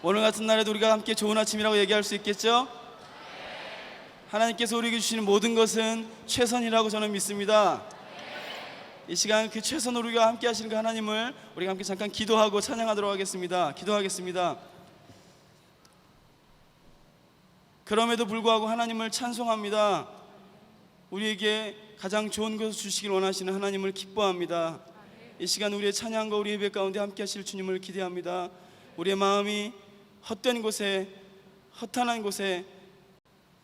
오늘 같은 날에도 우리가 함께 좋은 아침이라고 얘기할 수 있겠죠? 하나님께서 우리에게 주시는 모든 것은 최선이라고 저는 믿습니다. 이 시간 그 최선 우리가 함께 하시는 그 하나님을 우리가 함께 잠깐 기도하고 찬양하도록 하겠습니다. 기도하겠습니다. 그럼에도 불구하고 하나님을 찬송합니다. 우리에게 가장 좋은 것을 주시길 원하시는 하나님을 기뻐합니다. 이 시간 우리의 찬양과 우리 예배 가운데 함께 하실 주님을 기대합니다. 우리의 마음이 헛된 곳에, 허탄한 곳에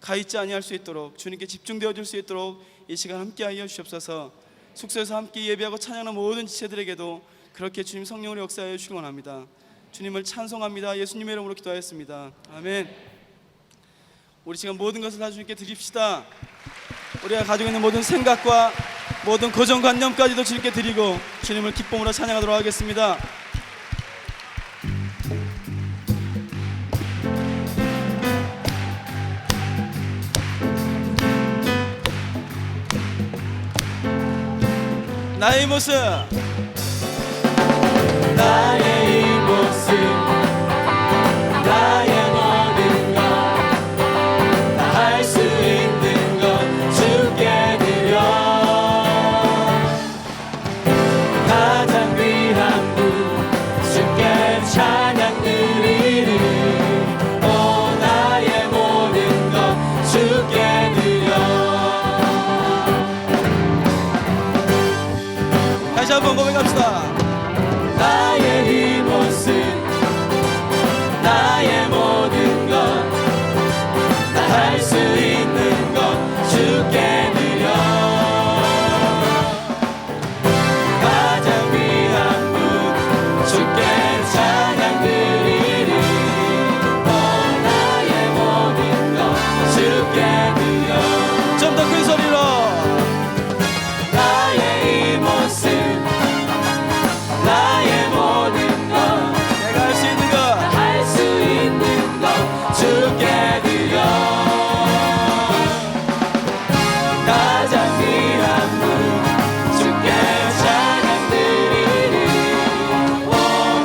가 있지 아니할 수 있도록, 주님께 집중되어질 수 있도록 이 시간 함께하여 주시옵소서. 숙소에서 함께 예배하고 찬양하는 모든 지체들에게도 그렇게 주님 성령으로 역사하여 주시기 원합니다. 주님을 찬송합니다. 예수님의 이름으로 기도하였습니다. 아멘. 우리 시간 모든 것을 다 주님께 드립시다. 우리가 가지고 있는 모든 생각과 모든 고정관념까지도 주님께 드리고 주님을 기쁨으로 찬양하도록 하겠습니다. 나의 모습, 나의 이 모습, 나의 모든 것, 다 할 수 있는 것 주께 드려. 가장 귀한 분 주께 찬양 드리리. 오 나의 모든 것 주께 드려. 다시 한번 고백합시다. 나의 이 모습, 나의 모든 것, 다 할 수 있는 것 주께 드려. 가장 귀한 분 주께 찬양 드리리. 오 나의 모든 것 주께 드려. 좀 더 큰 소리로. 나의 이 모습, 나의 모든 것, 내가 할 수 있는 것, 할 수 있는 것 주께 드려. 가장 귀한 분 주께 찬양 드리리. 오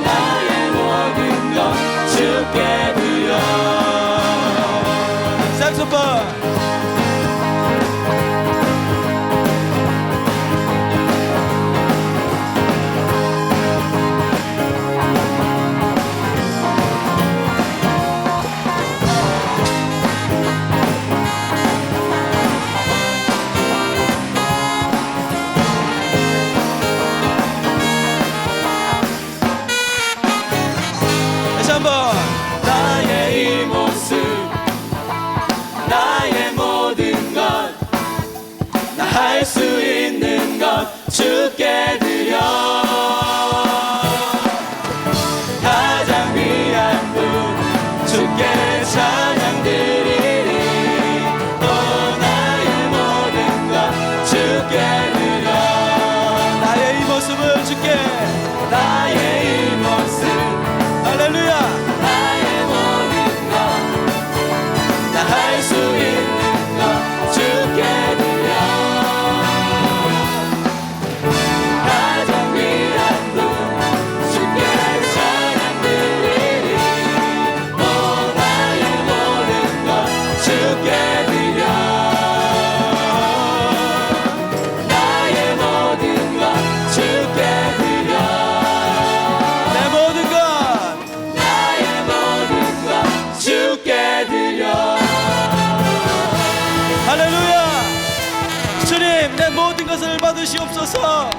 나의 모든 것 주께 드려. 색소폰. 다시 한번. 나의 이 모습, 나의 모든 것, 나 할 수 있는 것 주께 드려. 가장 귀한 분 주께 찬양 드리리. 또 나의 모든 것 주께 드려. 나의 이 모습을 주께. 나의 이 모습, 할렐루야. 나의 모든 것, 나 할 수 있는 것 주께 드려. 가장 귀한 분 주께 찬양 드리리. 오 나의 모든 것 주께 드려. 나의 모든 것 주께 드려. 내 모든 것. 나의 모든 것 주께 드려. 할렐루야. 주님, 내 모든 것을 받으시옵소서.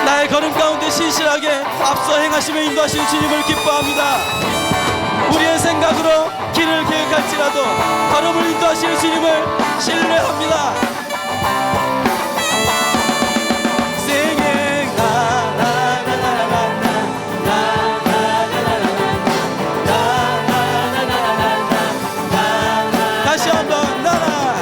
나의 걸음 가운데 신실하게 앞서 행하시며 인도하시는 주님을 기뻐합니다. 우리의 생각으로 길을 계획할지라도 걸음을 인도하시는 주님을 신뢰합니다. Singing 다시 한번 나라.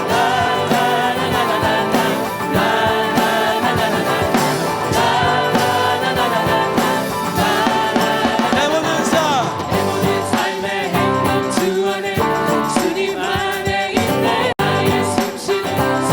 내 모든 삶, 모든 삶의 행복 주 안에 주님 안에 있네. 나의 숨쉬는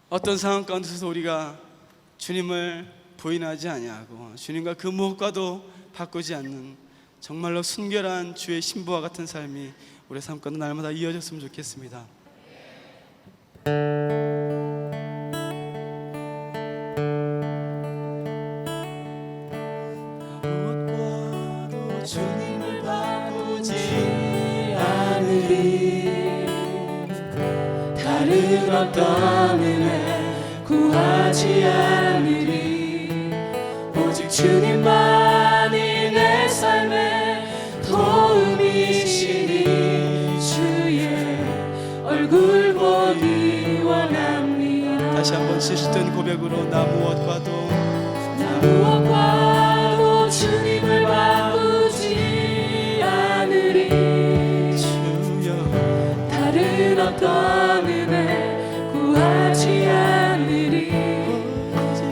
어떤 상황 가운데서 우리가 주님을 부인하지 아니하고 주님과 그 무엇과도 바꾸지 않는 정말로 순결한 주의 신부와 같은 삶이 우리의 삶 가운데 날마다 이어졌으면 좋겠습니다. 무엇과도 주님을 바꾸지 않으리. 다른 어떤 은혜 구하지 않으리. 오직 주님만이 내 삶의 도움이시니 주의 얼굴 보기 원합니다. 다시 한번 실시된 고백으로 나 무엇과도 주님을 바꾸지 않으리. 주여 다른 어떤 은혜 구하지 않으리.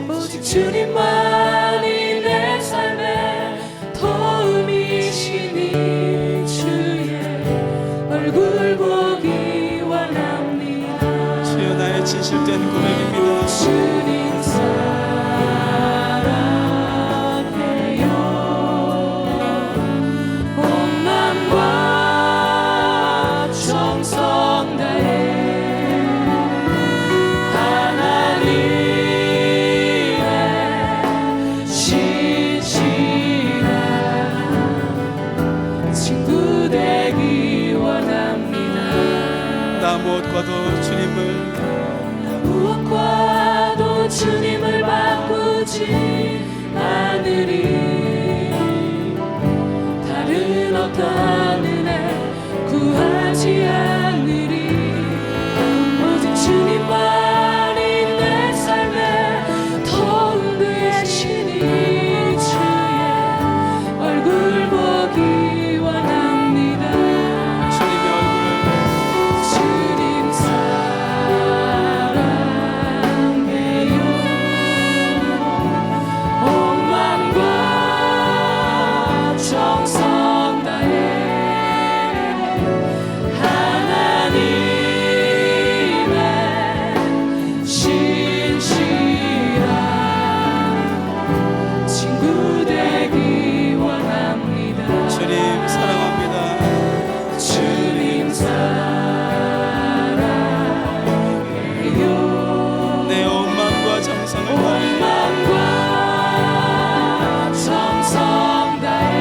오직 주님만이 내 삶의 도움이시니 주의 얼굴 보기 원합니다. 주여 나의 진실된 고백입니다. 주님 사랑해요. 온 마음과 정성 다해 하나님의 신실한 친구 되기 원합니다. 나 무엇과도 주님을 무엇과도 주님을 바꾸지 않으리. 다른 어떤 은혜 구하지 않으리. 오직 주님만이 내 삶의 도움 되시니 주의 얼굴 보기 원합니다. 주님의 얼굴을 주님 사랑해요. 온 마음과 정성 다해 하나님의 신실한 친구 되기 원합니다. 주님 사랑합니다. 주님 사랑해요. 내 온 마음과 정성을 온 다해 마음과 정성 다해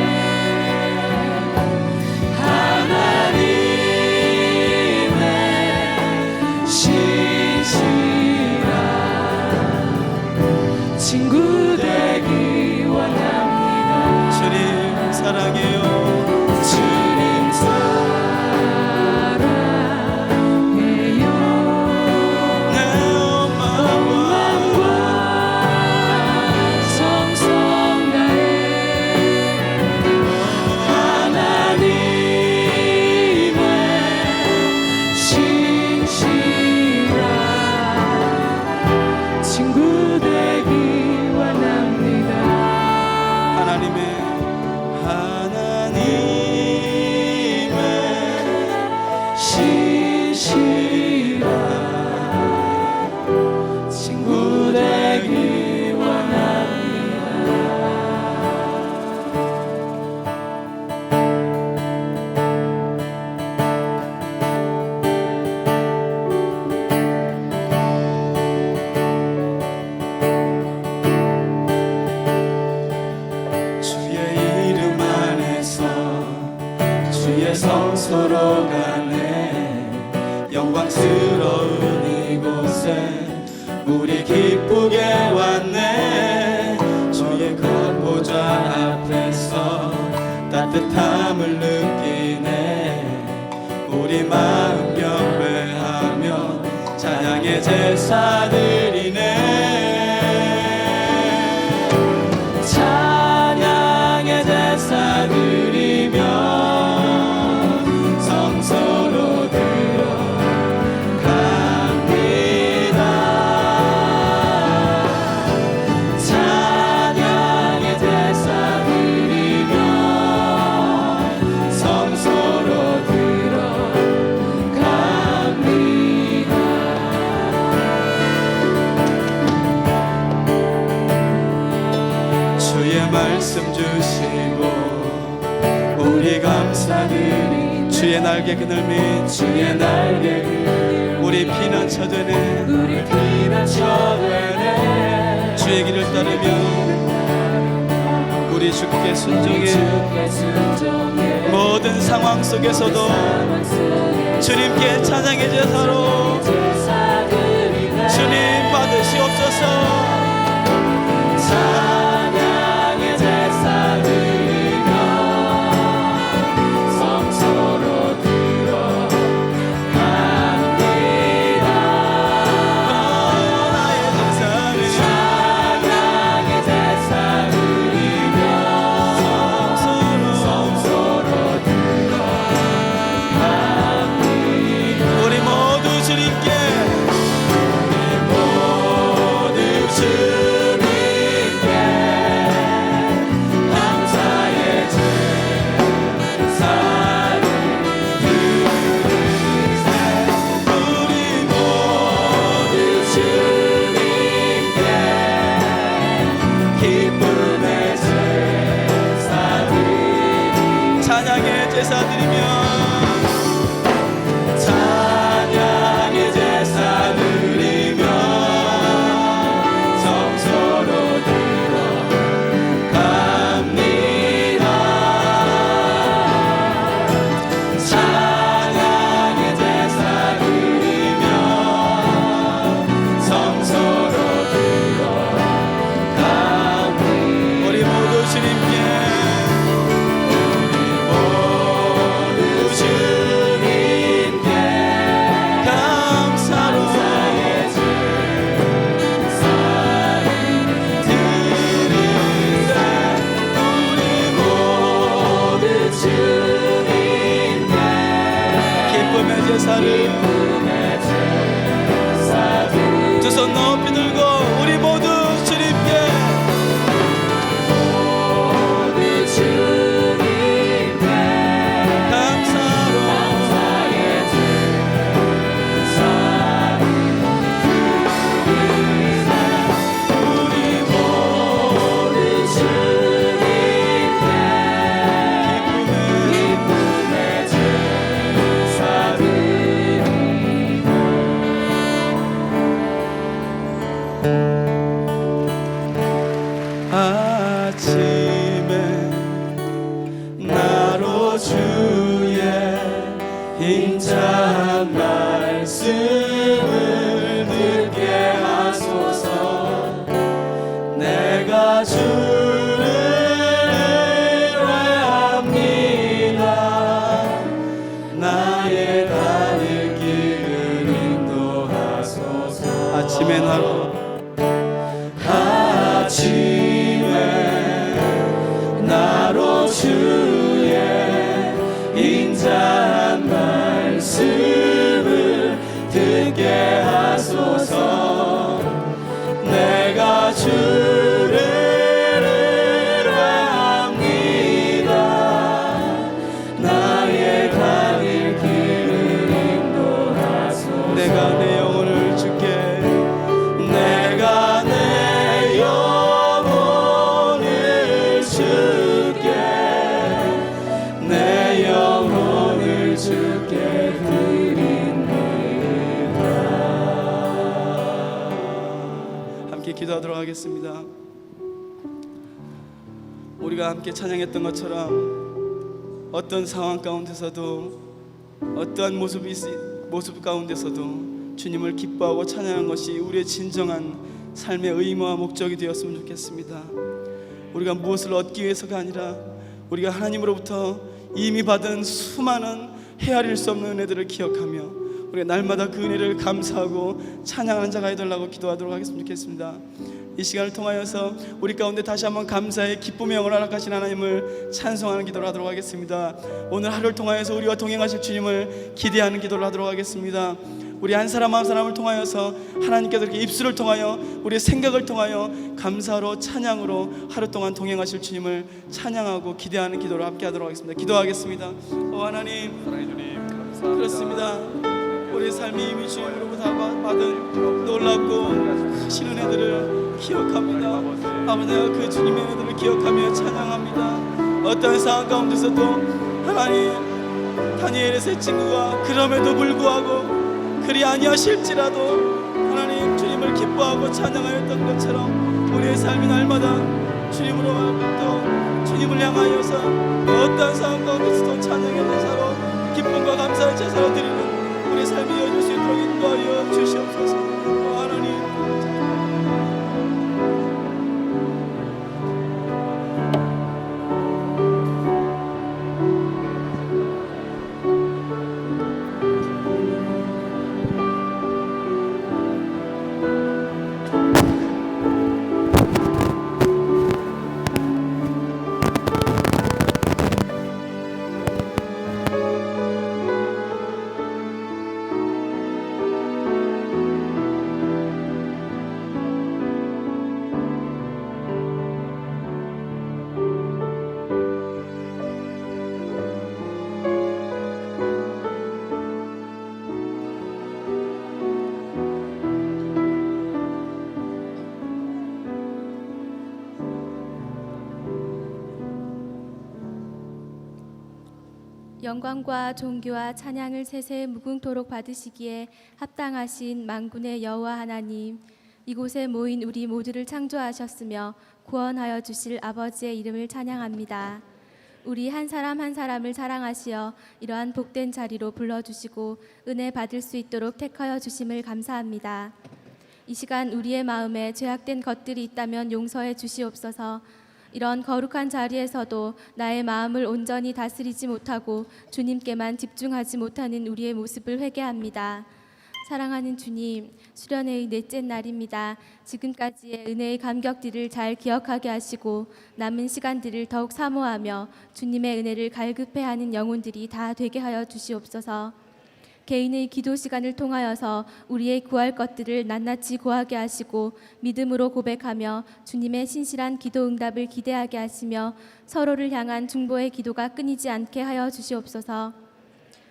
하나님의 신실한 친구 되기 원합니다. 주님 사랑해요. 주님 사랑해요. 내 온 마음과 정성 다해 하나님의 신실한 친구 되기 원합니다. 하나님의 신실한 친구 되기 주의 이름 안에서 주의 성소로 가네. 영광스러운 이곳에 우리 기쁘게 왔네. 주의 그 보좌 앞에서 따뜻함을 느끼네. 우리 마음 경배하며 찬양의 제사 드리네. 찬양의 제사 드리며 성소로 들어갑니다. 찬양의 제사 드리며 성소로 들어갑니다. 말씀 주시고 우리 감사드리 주의 날개 그늘 밑 주의 날개 그늘 우리 피난처 되네 우리 피난처 되네 주의 길을 따르며 우리 주께 순종해 주께 순종해 모든 상황 속에서도 상황 속에 주님께 찬양의 제사로 제사 드리네 주님 받으시옵소서 찬양의 제사 드리며 성소로 들어갑니다 나의 제사를 찬양의 제사 드리며 성소로 들어갑니다 우리 모두 주님께 모두 주님께 감사의 제사를 드리세 우리 모두 주님께 기쁨의 제사 드리세 찬양의 제사 드리며 찬양의 제사 드리며 성소로 들어갑니다 찬양의 제사 드리며 성소로 들어갑니다 우리 모두 주님께 모두 주님께 감사로 감사의 제사를 드리세 우리 모두 주님께 기쁨의 제사를 기쁨의 제사 드리세 두 손 높이 들고 우리 모두 주님께 모두 주님께 감사로 감사의 제사를 드리세 우리 모두 주님께 기쁨의 제사 드리세 아침에 나로 주의 인자한 말씀을 듣게 하소서 내가 주를 의뢰합니다 나의 가는 길을 인도하소서 아침에 나로 아침에 나로 주의 인자한 말씀을 듣게 하소서 내가 주를 의뢰합니다 나의 가는 길을 인도하소서 내가 내 영혼을 주께 내가 내 영혼을 주께 내 영혼을 주께 드립니다 함께 기도하도록 하겠습니다. 우리가 함께 찬양했던 것처럼 어떤 상황 가운데서도 어떠한 모습 가운데서도 주님을 기뻐하고 찬양하는 것이 우리의 진정한 삶의 의무와 목적이 되었으면 좋겠습니다. 우리가 무엇을 얻기 위해서가 아니라 우리가 하나님으로부터 이미 받은 수많은 헤아릴 수 없는 은혜들을 기억하며 우리가 날마다 그 은혜를 감사하고 찬양하는 자가 되달라고 기도하도록 하겠으면 좋겠습니다. 이 시간을 통하여서 우리 가운데 다시 한번 감사의 기쁨의 영을 허락하신 하나님을 찬송하는 기도를 하도록 하겠습니다. 오늘 하루를 통하여서 우리와 동행하실 주님을 기대하는 기도를 하도록 하겠습니다. 우리 한 사람 한 사람을 통하여서 하나님께서 이렇게 입술을 통하여 우리의 생각을 통하여 감사로 찬양으로 하루 동안 동행하실 주님을 찬양하고 기대하는 기도를 함께 하도록 하겠습니다. 기도하겠습니다. 하나님, 사랑해 주님 감사합니다. 그렇습니다. 우리의 삶이 이미 주님으로부터 받은 놀랍고 크신 은혜들을 기억합니다. 아버지, 내가 그 주님의 은혜들을 기억하며 찬양합니다. 어떤 상황 가운데서도 하나님, 다니엘의 세 친구가 그럼에도 불구하고 그리 아니하실지라도 하나님 주님을 기뻐하고 찬양하였던 것처럼 우리의 삶이 날마다 주님으로 또 주님을 향하여서 어떤 상황 가운데서도 찬양의 제사로 기쁨과 감사의 제사로 드리는 우리 삶이 이어질 수 있도록 인도하여 주시옵소서. 하나님, 영광과 존귀와 찬양을 세세 무궁토록 받으시기에 합당하신 만군의 여호와 하나님, 이곳에 모인 우리 모두를 창조하셨으며 구원하여 주실 아버지의 이름을 찬양합니다. 우리 한 사람 한 사람을 사랑하시어 이러한 복된 자리로 불러주시고 은혜 받을 수 있도록 택하여 주심을 감사합니다. 이 시간 우리의 마음에 죄악된 것들이 있다면 용서해 주시옵소서. 이런 거룩한 자리에서도 나의 마음을 온전히 다스리지 못하고 주님께만 집중하지 못하는 우리의 모습을 회개합니다. 사랑하는 주님, 수련회의 넷째 날입니다. 지금까지의 은혜의 감격들을 잘 기억하게 하시고 남은 시간들을 더욱 사모하며 주님의 은혜를 갈급해하는 영혼들이 다 되게 하여 주시옵소서. 개인의 기도 시간을 통하여서 우리의 구할 것들을 낱낱이 구하게 하시고 믿음으로 고백하며 주님의 신실한 기도 응답을 기대하게 하시며 서로를 향한 중보의 기도가 끊이지 않게 하여 주시옵소서.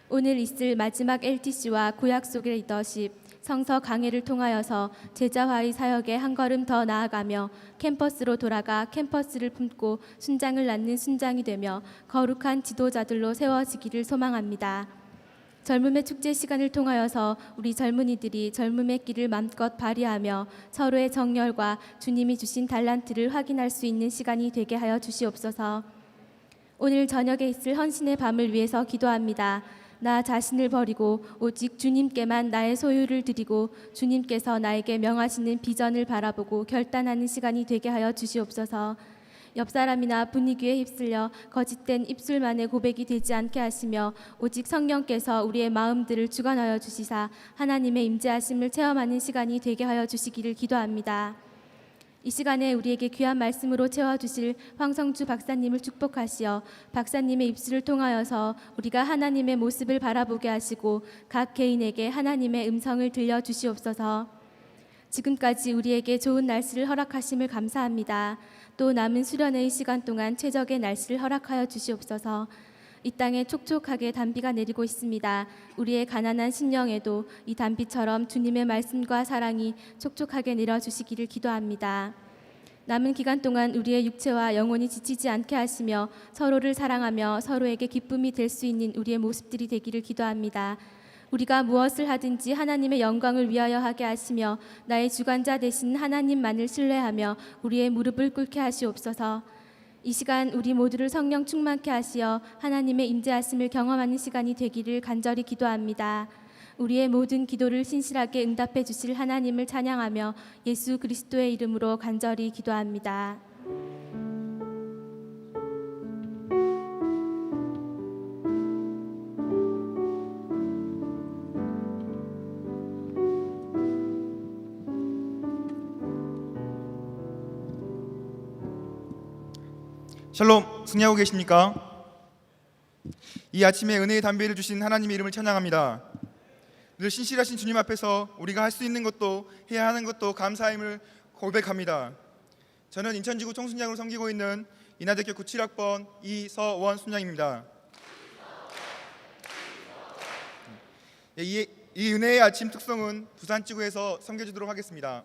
오늘 있을 마지막 LTC와 구약 속의 리더십, 성서 강해를 통하여서 제자화의 사역에 한 걸음 더 나아가며 캠퍼스로 돌아가 캠퍼스를 품고 순장을 낳는 순장이 되며 거룩한 지도자들로 세워지기를 소망합니다. 젊음의 축제 시간을 통하여서 우리 젊은이들이 젊음의 길을 맘껏 발휘하며 서로의 정열과 주님이 주신 달란트를 확인할 수 있는 시간이 되게 하여 주시옵소서. 오늘 저녁에 있을 헌신의 밤을 위해서 기도합니다. 나 자신을 버리고 오직 주님께만 나의 소유를 드리고 주님께서 나에게 명하시는 비전을 바라보고 결단하는 시간이 되게 하여 주시옵소서. 옆 사람이나 분위기에 휩쓸려 거짓된 입술만의 고백이 되지 않게 하시며 오직 성령께서 우리의 마음들을 주관하여 주시사 하나님의 임재하심을 체험하는 시간이 되게 하여 주시기를 기도합니다. 이 시간에 우리에게 귀한 말씀으로 채워주실 황성주 박사님을 축복하시어 박사님의 입술을 통하여서 우리가 하나님의 모습을 바라보게 하시고 각 개인에게 하나님의 음성을 들려주시옵소서. 지금까지 우리에게 좋은 날씨를 허락하심을 감사합니다. 또 남은 수련회의 시간 동안 최적의 날씨를 허락하여 주시옵소서. 이 땅에 촉촉하게 단비가 내리고 있습니다. 우리의 가난한 심령에도 이 단비처럼 주님의 말씀과 사랑이 촉촉하게 내려주시기를 기도합니다. 남은 기간 동안 우리의 육체와 영혼이 지치지 않게 하시며 서로를 사랑하며 서로에게 기쁨이 될 수 있는 우리의 모습들이 되기를 기도합니다. 우리가 무엇을 하든지 하나님의 영광을 위하여 하게 하시며 나의 주관자 되신 하나님만을 신뢰하며 우리의 무릎을 꿇게 하시옵소서. 이 시간 우리 모두를 성령 충만케 하시어 하나님의 임재하심을 경험하는 시간이 되기를 간절히 기도합니다. 우리의 모든 기도를 신실하게 응답해 주실 하나님을 찬양하며 예수 그리스도의 이름으로 간절히 기도합니다. 샬롬, 승리하고 계십니까? 이 아침에 은혜의 담비를 주신 하나님의 이름을 찬양합니다. 늘 신실하신 주님 앞에서 우리가 할 수 있는 것도 해야 하는 것도 감사함을 고백합니다. 저는 인천지구 총순장으로 섬기고 있는 인하대교 97학번 이서원 순장입니다. 이 은혜의 아침 특성은 부산지구에서 섬겨주도록 하겠습니다.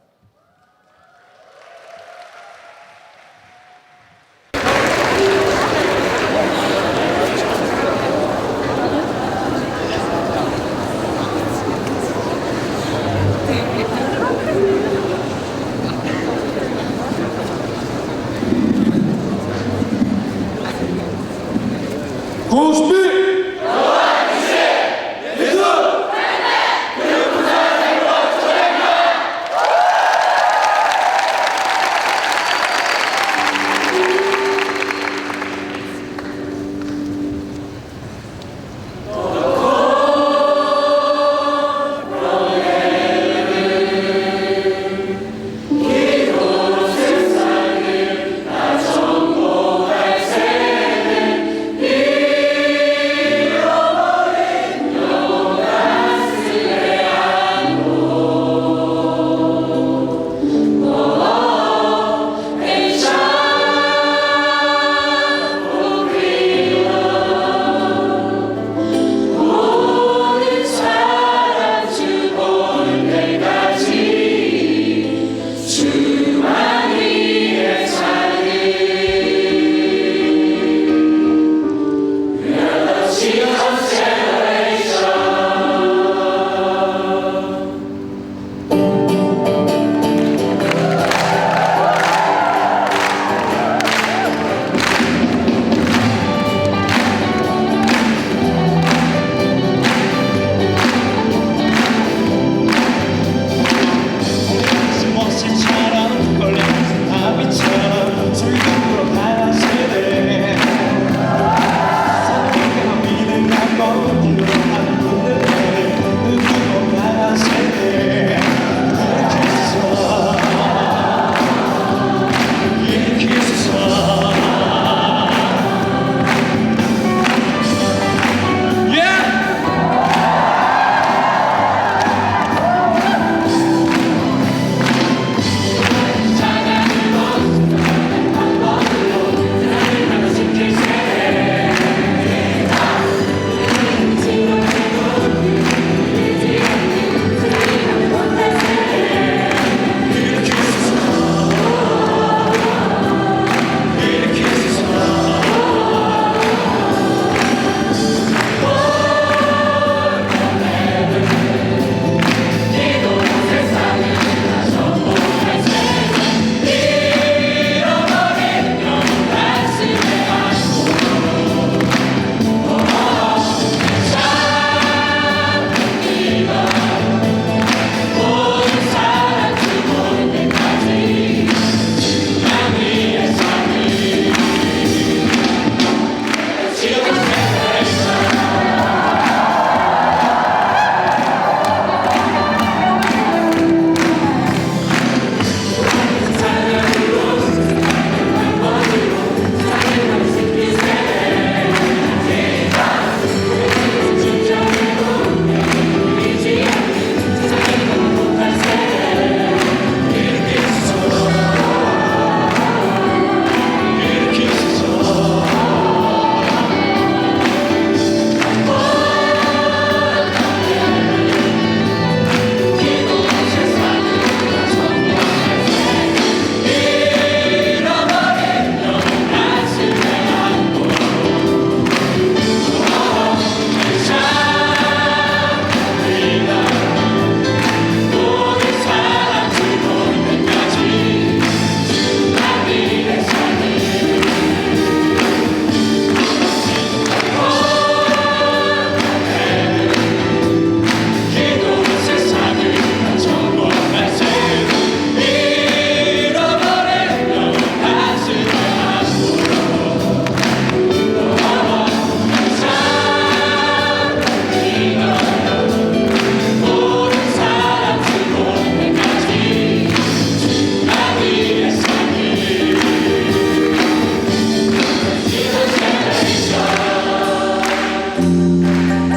고 준비!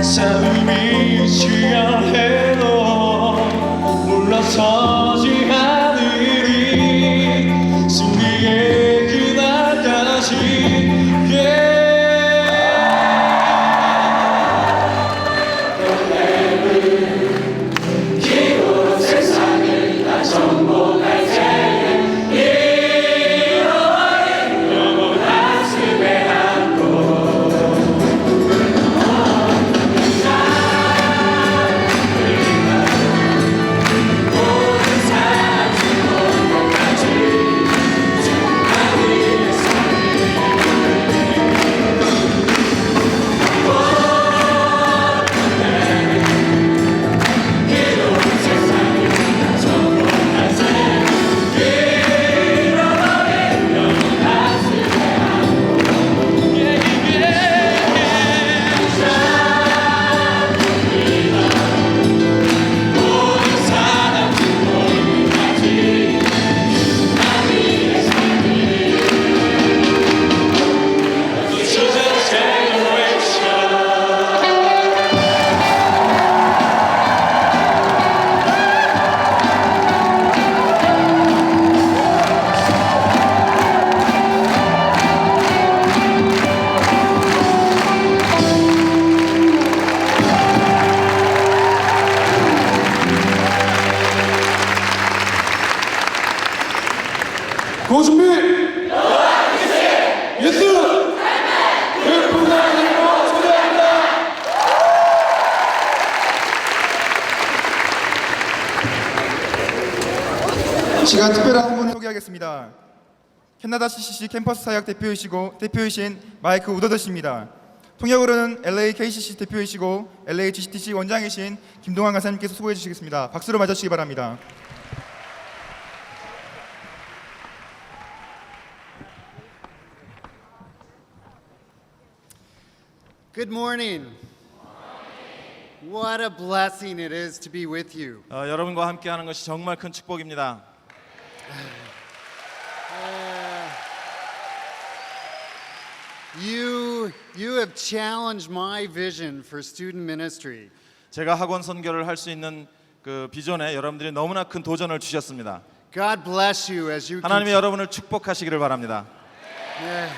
삶이 취한해도 물러서지 않으리 승리의 그날까지 기도로 세상을 다 정복할 때에 잃어버린 영혼 가슴에 안고 모든 사랑 고준비 예스 예쁘다 소개합니다. 이 시간 특별한 한 분을 소개하겠습니다. 캐나다 CCC 캠퍼스 사역 대표이신 마이크 우더더 씨입니다. 통역으로는 LA KCC 대표이시고 LA GCTC 원장이신 김동환 간사님께서 수고해 주시겠습니다. 박수로 맞아주시기 바랍니다. Good morning. What a blessing it is to be with you. 여러분과 함께하는 것이 정말 큰 축복입니다. You have challenged my vision for student ministry. 제가 학원 선교를 할 수 있는 그 비전에 여러분들이 너무나 큰 도전을 주셨습니다. God bless you as you 하나님이 여러분을 축복하시기를 바랍니다. Yeah.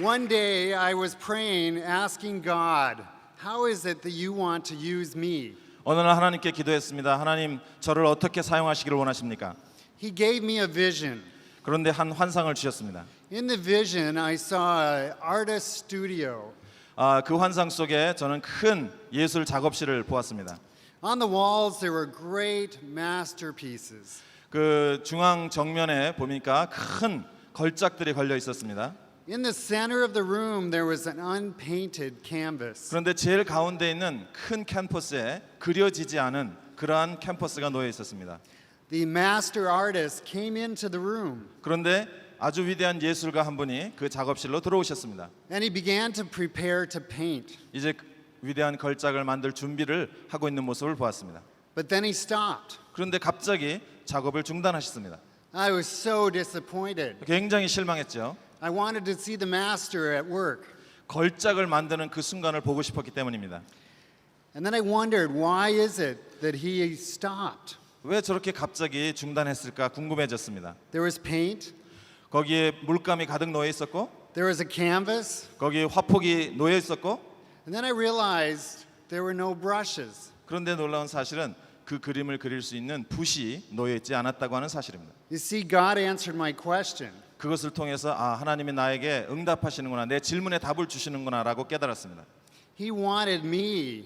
One day I was praying, asking God, how is it that you want to use me? 어느 날 하나님께 기도했습니다. 하나님, 저를 어떻게 사용하시기를 원하십니까? He gave me a vision. 그런데 한 환상을 주셨습니다. In the vision, I saw an artist studio. 그 환상 속에 저는 큰 예술 작업실을 보았습니다. On the walls, there were great masterpieces. 그 중앙 정면에 보니까 큰 걸작들이 걸려 있었습니다. In the center of the room, there was an unpainted canvas. 그런데 제일 가운데 있는 큰 캔버스에 그려지지 않은 그러한 캔버스가 놓여 있었습니다. The master artist came into the room 그런데 아주 위대한 예술가 한 분이 그 작업실로 들어오셨습니다. and he began to prepare to paint. 이제 위대한 걸작을 만들 준비를 하고 있는 모습을 보았습니다. But then he stopped. 그런데 갑자기 작업을 중단하셨습니다. I was so disappointed. 굉장히 실망했죠. I wanted to see the master at work. 걸작을 만드는 그 순간을 보고 싶었기 때문입니다. And then I wondered, why is it that he stopped? 왜 저렇게 갑자기 중단했을까 궁금해졌습니다. There was paint, 거기에 물감이 가득 놓여 있었고 there was a canvas, 거기에 화폭이 놓여 있었고 and then I realized there were no brushes. 그런데 놀라운 사실은 그 그림을 그릴 수 있는 붓이 놓여 있지 않았다고 하는 사실입니다. You see, God answered my question. 그것을 통해서 하나님이 나에게 응답하시는구나, 내 질문에 답을 주시는구나라고 깨달았습니다. He wanted me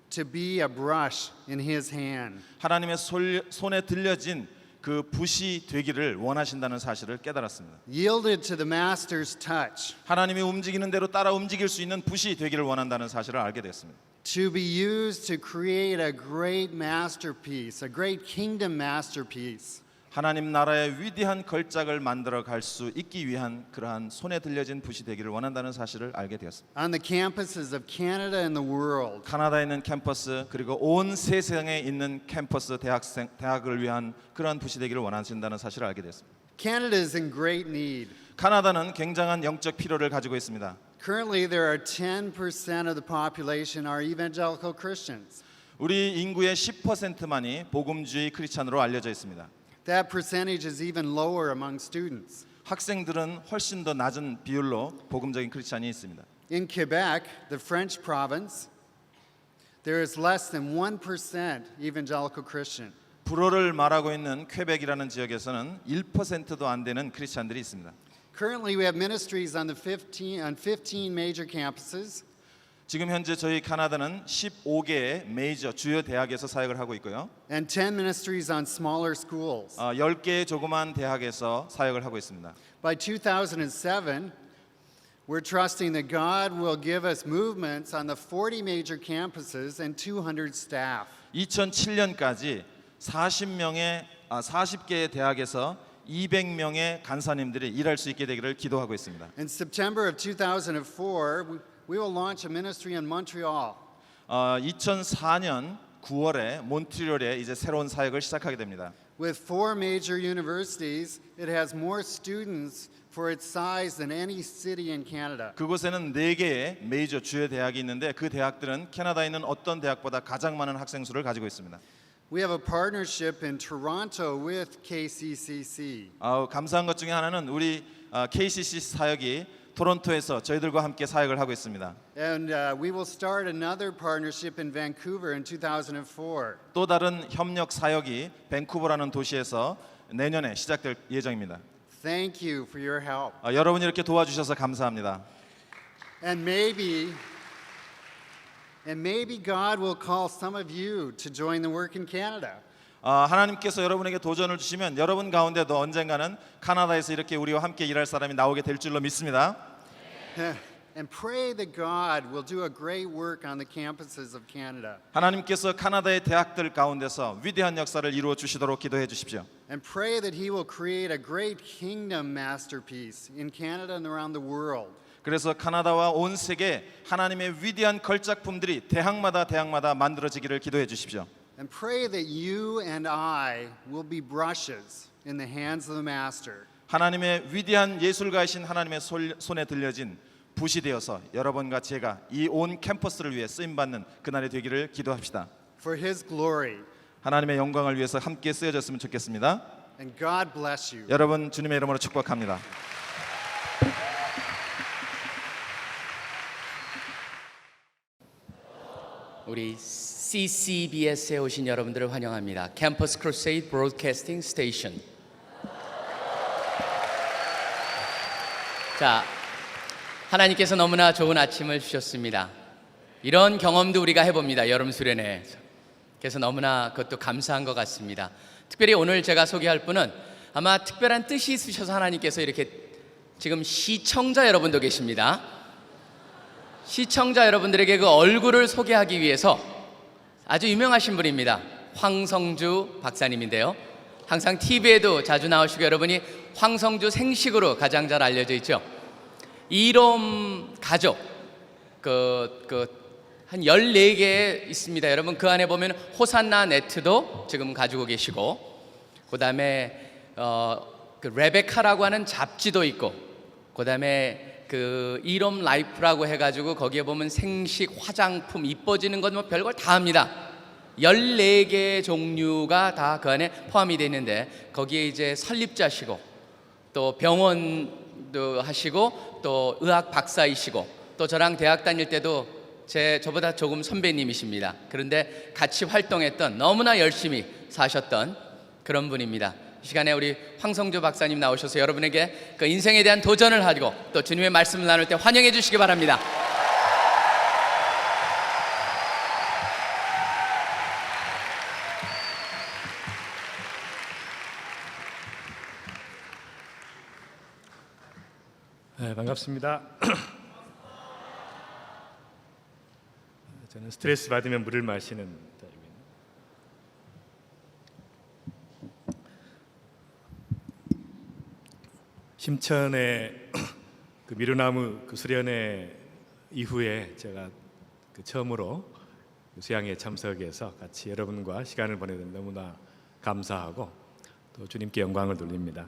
to be a brush in his hand. 하나님의 손에 들려진 그 붓이 되기를 원하신다는 사실을 깨달았습니다. Yielded to the master's touch. 하나님이 움직이는 대로 따라 움직일 수 있는 붓이 되기를 원한다는 사실을 알게 됐습니다. To be used to create a great masterpiece, a great kingdom masterpiece. 하나님 나라의 위대한 걸작을 만들어 갈 수 있기 위한 그러한 손에 들려진 붓이 되기를 원한다는 사실을 알게 되었습니다. On the campuses of Canada and the world. 카나다에 있는 캠퍼스 그리고 온 세상에 있는 캠퍼스 대학을 위한 그러한 붓이 되기를 원하신다는 사실을 알게 됐습니다. Canada is in great need. 카나다는 굉장한 영적 필요를 가지고 있습니다. Currently there are 10% of the population are evangelical Christians. 우리 인구의 10%만이 복음주의 크리스찬으로 알려져 있습니다. That percentage is even lower among students. 학생들은 훨씬 더 낮은 비율로 복음적인 크리스찬이 있습니다. In Quebec, the French province, there is less than 1% evangelical Christian. 불어를 말하고 있는 퀘벡이라는 지역에서는 1%도 안 되는 크리스찬들이 있습니다. Currently, we have ministries on 15 major campuses. 지금 현재 저희 카나다는 15개의 메이저 주요 대학에서 사역을 하고 있고요. And 10 ministries on smaller schools. 10개의 조그만 대학에서 사역을 하고 있습니다. By 2007, we're trusting that God will give us movements on the 40 major campuses and 200 staff. 2007년까지 40개의 대학에서 200명의 간사님들이 일할 수 있게 되기를 기도하고 있습니다. In September of 2004, we will launch a ministry in Montreal. 2004년 9월에 몬트리올에 이제 새로운 사역을 시작하게 됩니다. With 4 major universities, it has more students for its size than any city in Canada. 그곳에는 4개의 메이저 주요 대학이 있는데 그 대학들은 캐나다에 있는 어떤 대학보다 가장 많은 학생 수를 가지고 있습니다. We have a partnership in Toronto with KCCC. 감사한 것 중에 하나는 우리 KCC 사역이 토론토에서 저희들과 함께 사역을 하고 있습니다. And we will start another partnership in Vancouver in 2004. 또 다른 협력 사역이 밴쿠버라는 도시에서 내년에 시작될 예정입니다. Thank you for your help. 여러분이 이렇게 도와주셔서 감사합니다. And maybe God will call some of you to join the work in Canada. 하나님께서 여러분에게 도전을 주시면 여러분 가운데도 언젠가는 카나다에서 이렇게 우리와 함께 일할 사람이 나오게 될 줄로 믿습니다. And pray that God will do a great work on the campuses of Canada. 하나님께서 카나다의 대학들 가운데서 위대한 역사를 이루어 주시도록 기도해 주십시오. And pray that He will create a great kingdom masterpiece in Canada and around the world. 그래서 카나다와 온 세계 하나님의 위대한 걸작품들이 대학마다 만들어지기를 기도해 주십시오. And pray that you and I will be brushes in the hands of the Master. 하나님의 위대한 예술가이신 하나님의 손에 들려진 붓이 되어서 여러분과 제가 이 온 캠퍼스를 위해 쓰임 받는 그날이 되기를 기도합시다. For His glory. 하나님의 영광을 위해서 함께 쓰여졌으면 좋겠습니다. And God bless you. 여러분 주님의 이름으로 축복합니다. 우리 CCBS에 오신 여러분들을 환영합니다. 캠퍼스 크루세이드 브로드캐스팅 스테이션. 자, 하나님께서 너무나 좋은 아침을 주셨습니다. 이런 경험도 우리가 해봅니다. 여름 수련회. 그래서 너무나 그것도 감사한 것 같습니다. 특별히 오늘 제가 소개할 분은 아마 특별한 뜻이 있으셔서 하나님께서 이렇게 지금 시청자 여러분도 계십니다. 시청자 여러분들에게 그 얼굴을 소개하기 위해서 아주 유명하신 분입니다. 황성주 박사님인데요. 항상 TV에도 자주 나오시고 여러분이 황성주 생식으로 가장 잘 알려져 있죠. 이롬 가족 한 14개 있습니다. 여러분 그 안에 보면 호산나 네트도 지금 가지고 계시고, 그 다음에 그 레베카라고 하는 잡지도 있고, 그 다음에 그 이롬 라이프라고 해가지고 거기에 보면 생식, 화장품, 이뻐지는 것 뭐 별걸 다 합니다. 14개 종류가 다 그 안에 포함이 되어 있는데, 거기에 이제 설립자시고 또 병원도 하시고 또 의학 박사이시고 또 저랑 대학 다닐 때도 저보다 조금 선배님이십니다. 그런데 같이 활동했던, 너무나 열심히 사셨던 그런 분입니다. 이 시간에 우리 황성주 박사님 나오셔서 여러분에게 그 인생에 대한 도전을 하고 또 주님의 말씀을 나눌 때 환영해 주시기 바랍니다. 네, 반갑습니다. 저는 스트레스 받으면 물을 마시는 타입입니다. 심천의 그 미루나무 그 수련회 이후에 제가 그 처음으로 수양에 참석해서 같이 여러분과 시간을 보내서 너무나 감사하고 또 주님께 영광을 돌립니다.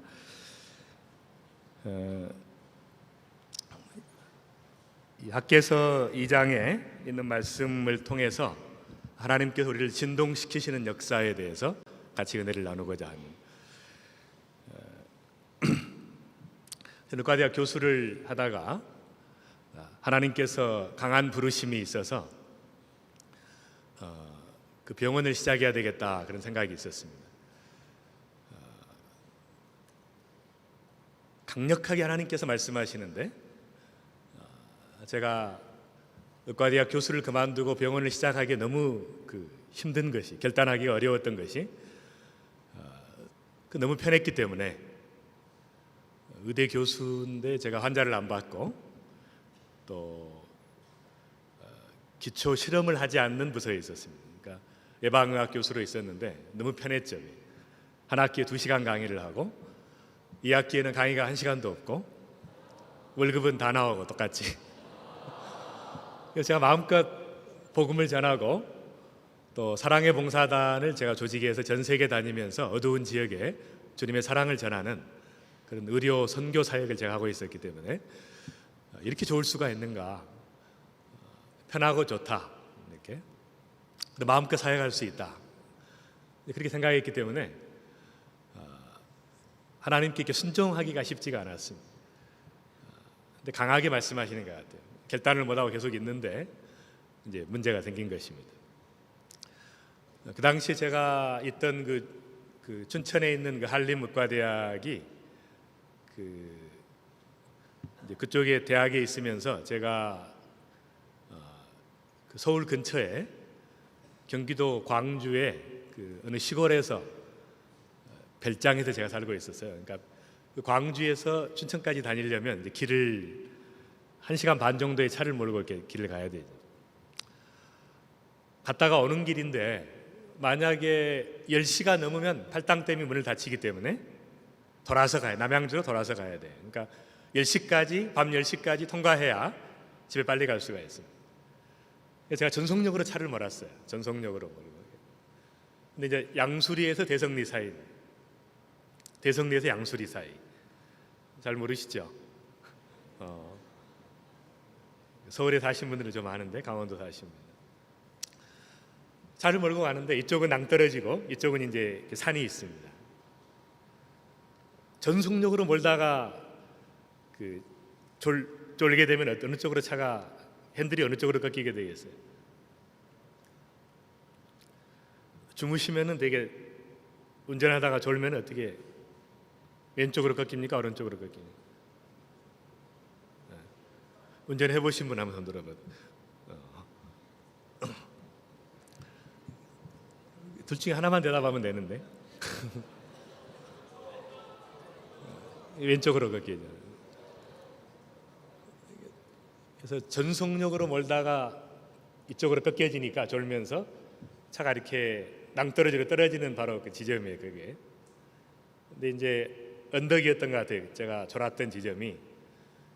이 학개서 2장에 있는 말씀을 통해서 하나님께서 우리를 진동시키시는 역사에 대해서 같이 은혜를 나누고자 합니다. 저는 의과대학 교수를 하다가 하나님께서 강한 부르심이 있어서 그 병원을 시작해야 되겠다, 그런 생각이 있었습니다. 강력하게 하나님께서 말씀하시는데, 제가 의과대학 교수를 그만두고 병원을 시작하기에 너무 힘든 것이, 결단하기 어려웠던 것이 너무 편했기 때문에, 의대 교수인데 제가 환자를 안 받고 또 기초 실험을 하지 않는 부서에 있었습니다. 그러니까 예방의학 교수로 있었는데 너무 편했죠. 한 학기에 2시간 강의를 하고 2학기에는 강의가 1시간도 없고 월급은 다 나오고 똑같이. 그래서 제가 마음껏 복음을 전하고 또 사랑의 봉사단을 제가 조직해서 전 세계 다니면서 어두운 지역에 주님의 사랑을 전하는 그런 의료 선교 사역을 제가 하고 있었기 때문에 이렇게 좋을 수가 있는가, 편하고 좋다, 이렇게 마음껏 사역할 수 있다, 그렇게 생각했기 때문에 하나님께 이렇게 순종하기가 쉽지가 않았습니다. 근데 근데 강하게 말씀하시는 것 같아요. 결단을 못하고 계속 있는데 이제 문제가 생긴 것입니다. 그 당시에 제가 있던 그 춘천에 있는 그 한림의과대학이 이제 그쪽에 대학에 있으면서 제가 그 서울 근처에 경기도 광주의 그 어느 시골에서 별장에서 제가 살고 있었어요. 그러니까 그 광주에서 춘천까지 다니려면 이제 길을 1시간 반 정도의 차를 몰고 이렇게 길을 가야 되죠. 갔다가 오는 길인데 만약에 10시가 넘으면 팔당댐이 문을 닫히기 때문에 돌아서 가야, 남양주로 돌아서 가야 돼요. 그러니까 10시까지, 밤 10시까지 통과해야 집에 빨리 갈 수가 있습니다. 그래서 제가 전속력으로 차를 몰았어요. 전속력으로 몰고. 근데 이제 양수리에서 대성리 사이, 대성리에서 양수리 사이, 잘 모르시죠? 서울에 사신 분들은 좀 아는데, 강원도 사신 분들. 차를 몰고 가는데 이쪽은 낭떠러지고 이쪽은 이제 산이 있습니다. 전속력으로 몰다가 쫄게 되면 어느 쪽으로 차가 핸들이 어느 쪽으로 꺾이게 되겠어요? 주무시면은 되게 운전하다가 졸면 어떻게 왼쪽으로 꺾입니까? 오른쪽으로 꺾입니까? 운전해 보신 분 한번 손 들어봐요. 둘 중에 하나만 대답하면 되는데 왼쪽으로 꺾이죠. 그래서 전속력으로 몰다가 이쪽으로 꺾여지니까 졸면서 차가 이렇게 낭떠러지로 떨어지는 바로 그 지점이에요. 그게. 근데 이제 언덕이었던 것 같아요. 제가 졸았던 지점이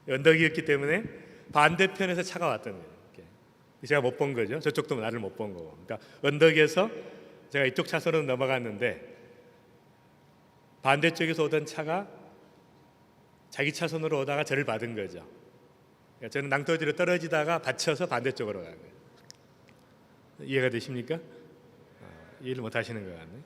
언덕이었기 때문에 반대편에서 차가 왔던 거예요. 이렇게. 제가 못 본 거죠. 저쪽도 나를 못 본 거고. 그러니까 언덕에서 제가 이쪽 차선으로 넘어갔는데 반대쪽에서 오던 차가 자기 차선으로 오다가 저를 받은 거죠. 그러니까 저는 낭떠러지로 떨어지다가 받쳐서 반대쪽으로 간 거예요. 이해가 되십니까? 이해를 못 하시는 것 같네.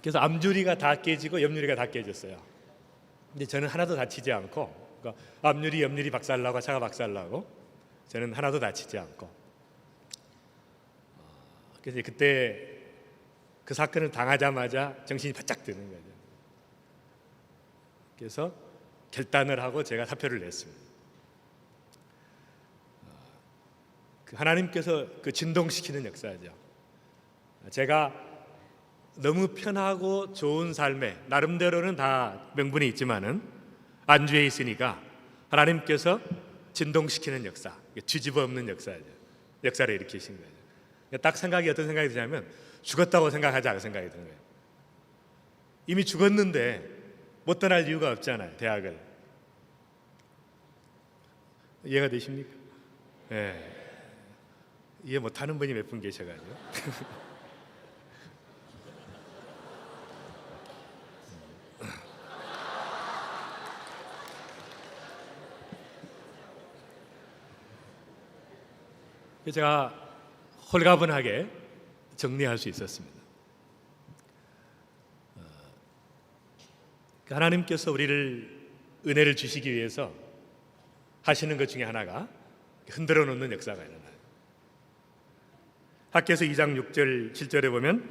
그래서 앞유리가 다 깨지고 옆유리가 다 깨졌어요. 근데 저는 하나도 다치지 않고, 그러니까 앞유리, 옆유리 박살나고 차가 박살나고, 저는 하나도 다치지 않고. 그래서 그때 그 사건을 당하자마자 정신이 바짝 드는 거죠. 그래서 결단을 하고 제가 사표를 냈습니다. 하나님께서 그 진동시키는 역사죠. 제가 너무 편하고 좋은 삶에 나름대로는 다 명분이 있지만은 안주해 있으니까 하나님께서 진동시키는 역사, 뒤집어 엎는 역사죠. 역사를 일으키신 거죠. 딱 생각이 어떤 생각이 드냐면 죽었다고 생각하자 그 생각이 드는 거예요. 이미 죽었는데 못 떠날 이유가 없잖아요. 대학을. 이해가 되십니까? 네. 이해 못하는 분이 몇 분 계셔가지고. 제가 홀가분하게 정리할 수 있었습니다. 하나님께서 우리를 은혜를 주시기 위해서 하시는 것 중에 하나가 흔들어 놓는 역사가 일어나요. 학개서 2장 6절 7절에 보면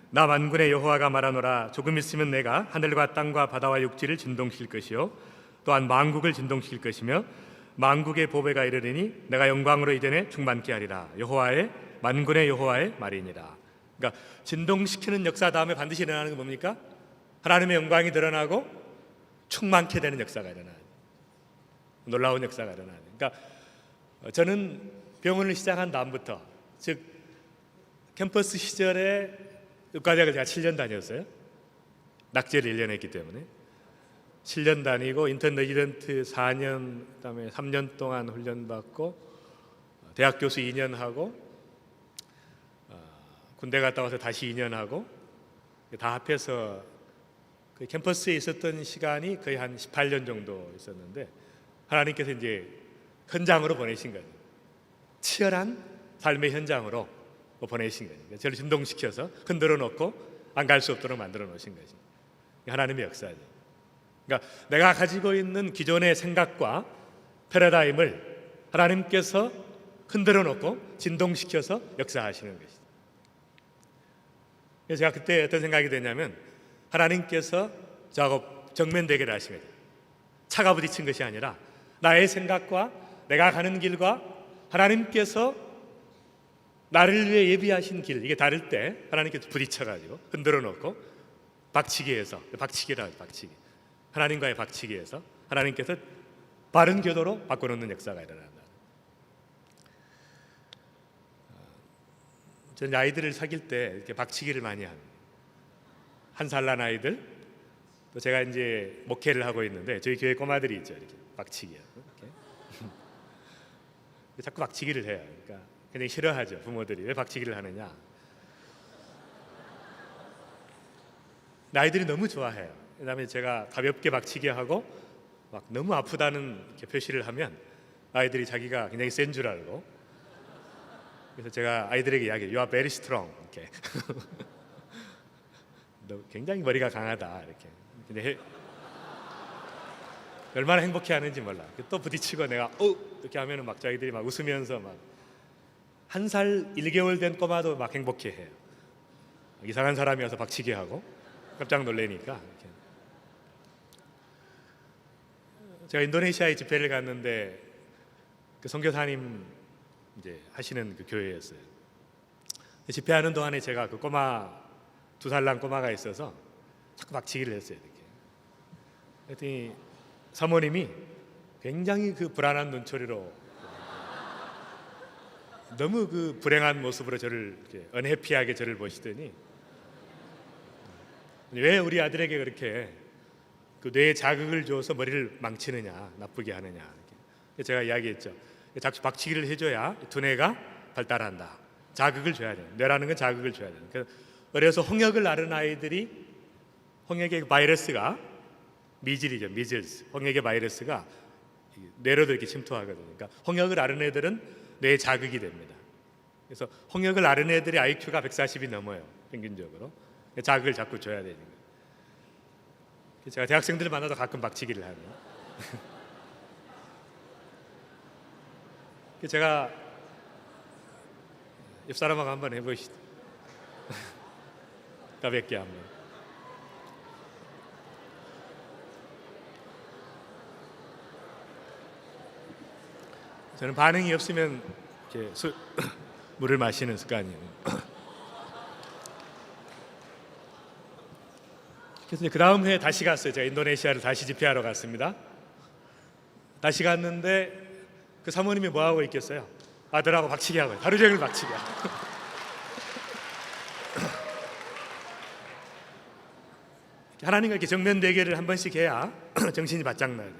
나 만군의 여호와가 말하노라 조금 있으면 내가 하늘과 땅과 바다와 육지를 진동시킬 것이요 또한 만국을 진동시킬 것이며 만국의 보배가 이르리니 내가 영광으로 이전에 충만케 하리라. 여호와의 만군의 여호와의 말이니라. 그러니까 진동시키는 역사 다음에 반드시 일어나는 건 뭡니까? 하나님의 영광이 드러나고 충만케 되는 역사가 일어나요. 놀라운 역사가 일어나요. 그러니까 저는 병원을 시작한 다음부터, 즉 캠퍼스 시절에 의과대학을 제가 7년 다녔어요. 낙제를 1년 했기 때문에 7년 다니고 인턴 레지던트 4년, 그다음에 3년 동안 훈련 받고 대학 교수 2년 하고 군대 갔다 와서 다시 2년 하고 다 합해서 그 캠퍼스에 있었던 시간이 거의 한 18년 정도 있었는데 하나님께서 이제 현장으로 보내신 거예요. 치열한 삶의 현장으로 보내신 거예요. 저를 진동시켜서 흔들어 놓고 안 갈 수 없도록 만들어 놓으신 것이 하나님의 역사죠. 그러니까 내가 가지고 있는 기존의 생각과 패러다임을 하나님께서 흔들어 놓고 진동시켜서 역사하시는 것이죠. 그래서 제가 그때 어떤 생각이 됐냐면 하나님께서 저하고 정면 대결을 하신 거예요. 차가 부딪힌 것이 아니라 나의 생각과 내가 가는 길과 하나님께서 나를 위해 예비하신 길, 이게 다를 때 하나님께서 부딪혀가지고 흔들어 놓고 박치기에서, 박치기라 하죠, 박치기. 하나님과의 박치기에서 하나님께서 바른 교도로 바꿔놓는 역사가 일어난다. 저는 아이들을 사귈 때 이렇게 박치기를 많이 합니다. 한 살 난 아이들, 또 제가 이제 목회를 하고 있는데 저희 교회 꼬마들이 있죠, 이렇게 박치기하고 이렇게. 자꾸 박치기를 해요. 그러니까 굉장히 싫어하죠, 부모들이. 왜 박치기를 하느냐? 아이들이 너무 좋아해요. 그다음에 제가 가볍게 박치기 하고 막 너무 아프다는 이렇게 표시를 하면 아이들이 자기가 굉장히 센 줄 알고, 그래서 제가 아이들에게 이야기해요. You are very strong. 이렇게. 너 굉장히 머리가 강하다. 이렇게. 근데 얼마나 행복해하는지 몰라. 또 부딪히고 내가 이렇게 하면은 막 자기들이 막 웃으면서 막 1살 1개월 된 꼬마도 막 행복해해요. 이상한 사람이어서 박치기 하고 깜짝 놀래니까. 이렇게. 제가 인도네시아에 집회를 갔는데 그 선교사님 이제 하시는 그 교회였어요. 집회하는 동안에 제가 그 꼬마 2살 난 꼬마가 있어서 자꾸 박치기를 했어요. 이렇게. 그랬더니 사모님이 굉장히 그 불안한 눈초리로 너무 그 불행한 모습으로 저를 이렇게 언해피하게 저를 보시더니 왜 우리 아들에게 그렇게 그 뇌에 자극을 줘서 머리를 망치느냐, 나쁘게 하느냐. 이렇게. 제가 이야기했죠. 박치기를 해줘야 두뇌가 발달한다. 자극을 줘야 돼요. 뇌라는 건 자극을 줘야 돼요. 그래서 홍역을 앓은 아이들이 홍역의 바이러스가 미즐이죠, 미즐스. 홍역의 바이러스가 뇌로도 이렇게 침투하거든요. 그러니까 홍역을 앓은 애들은 뇌에 자극이 됩니다. 그래서 홍역을 앓은 애들의 IQ가 140이 넘어요, 평균적으로. 자극을 자꾸 줘야 되는 거예요. 제가 대학생들을 만나도 가끔 박치기를 하네요. 제가 옆 사람하고 한번 해보시죠. 가볍게 한번. 저는 반응이 없으면 이렇게 물을 마시는 습관이에요. 그래서 그 다음 해에 다시 갔어요. 제가 인도네시아를 다시 집회하러 갔습니다. 다시 갔는데 그 사모님이 뭐 하고 있겠어요? 아들하고 박치기 하고 하루 종일 박치기 하고. 하나님과 이렇게 정면 대결을 한 번씩 해야 정신이 바짝 나요.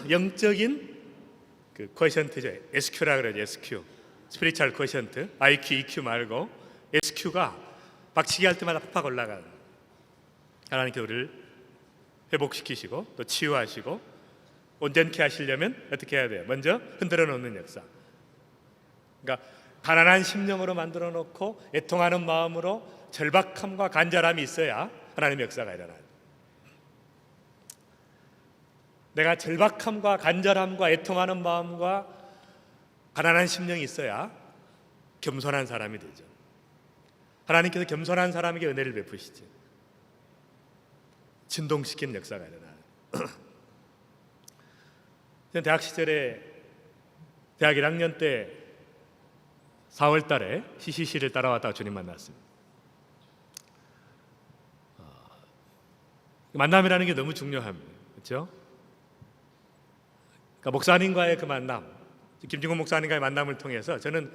영적인 그 쿼션트죠. SQ라 그러죠. SQ. 스피리추얼 쿼션트. IQ, EQ 말고 SQ가 박치기 할 때마다 팍팍 올라가요. 하나님께 우리를 회복시키시고 또 치유하시고 온전케 하시려면 어떻게 해야 돼요? 먼저 흔들어 놓는 역사. 그러니까 가난한 심령으로 만들어 놓고 애통하는 마음으로 절박함과 간절함이 있어야 하나님의 역사가 일어나요. 내가 절박함과 간절함과 애통하는 마음과 가난한 심령이 있어야 겸손한 사람이 되죠. 하나님께서 겸손한 사람에게 은혜를 베푸시죠. 진동시키는 역사가 일어나요. 저는 대학 시절에 대학 1학년 때 4월 달에 CCC를 따라왔다가 주님 만났습니다. 만남이라는 게 너무 중요합니다. 그렇죠? 그러니까 목사님과의 그 만남, 김진곤 목사님과의 만남을 통해서 저는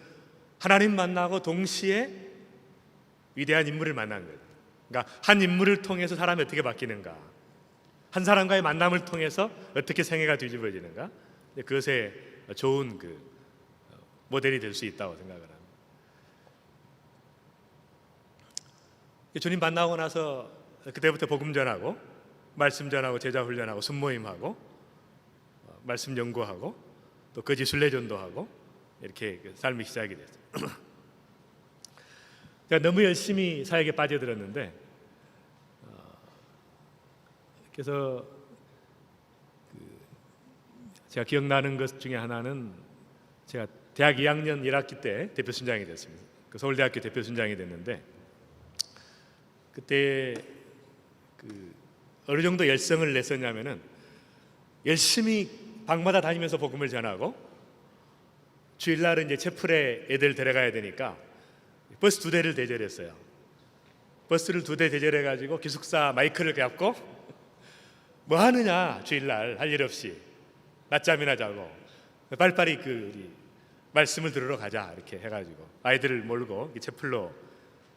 하나님 만나고 동시에 위대한 인물을 만난 거예요. 그러니까 한 인물을 통해서 사람이 어떻게 바뀌는가, 한 사람과의 만남을 통해서 어떻게 생애가 뒤집어지는가, 그것에 좋은 그 모델이 될 수 있다고 생각을 합니다. 주님 만나고 나서 그때부터 복음 전하고 말씀 전하고 제자 훈련하고 순모임하고 말씀 연구하고 또 거짓 순례전도하고 이렇게 그 삶이 시작이 됐어요. 제가 너무 열심히 사역에 빠져들었는데 그래서 제가 기억나는 것 중에 하나는 제가 대학 2학년 1학기 때 대표 순장이 됐습니다. 그 서울대학교 대표 순장이 됐는데 그때 그 어느 정도 열성을 냈었냐면은 열심히 방마다 다니면서 복음을 전하고 주일날은 이제 채플에 애들 데려가야 되니까 버스 2대를 대절했어요. 버스를 2대 대절해 가지고 기숙사 마이크를 잡고 뭐 하느냐 주일날 할 일 없이 낮잠이나 자고 빨리빨리 우리 말씀을 들으러 가자 이렇게 해가지고 아이들을 몰고 채플로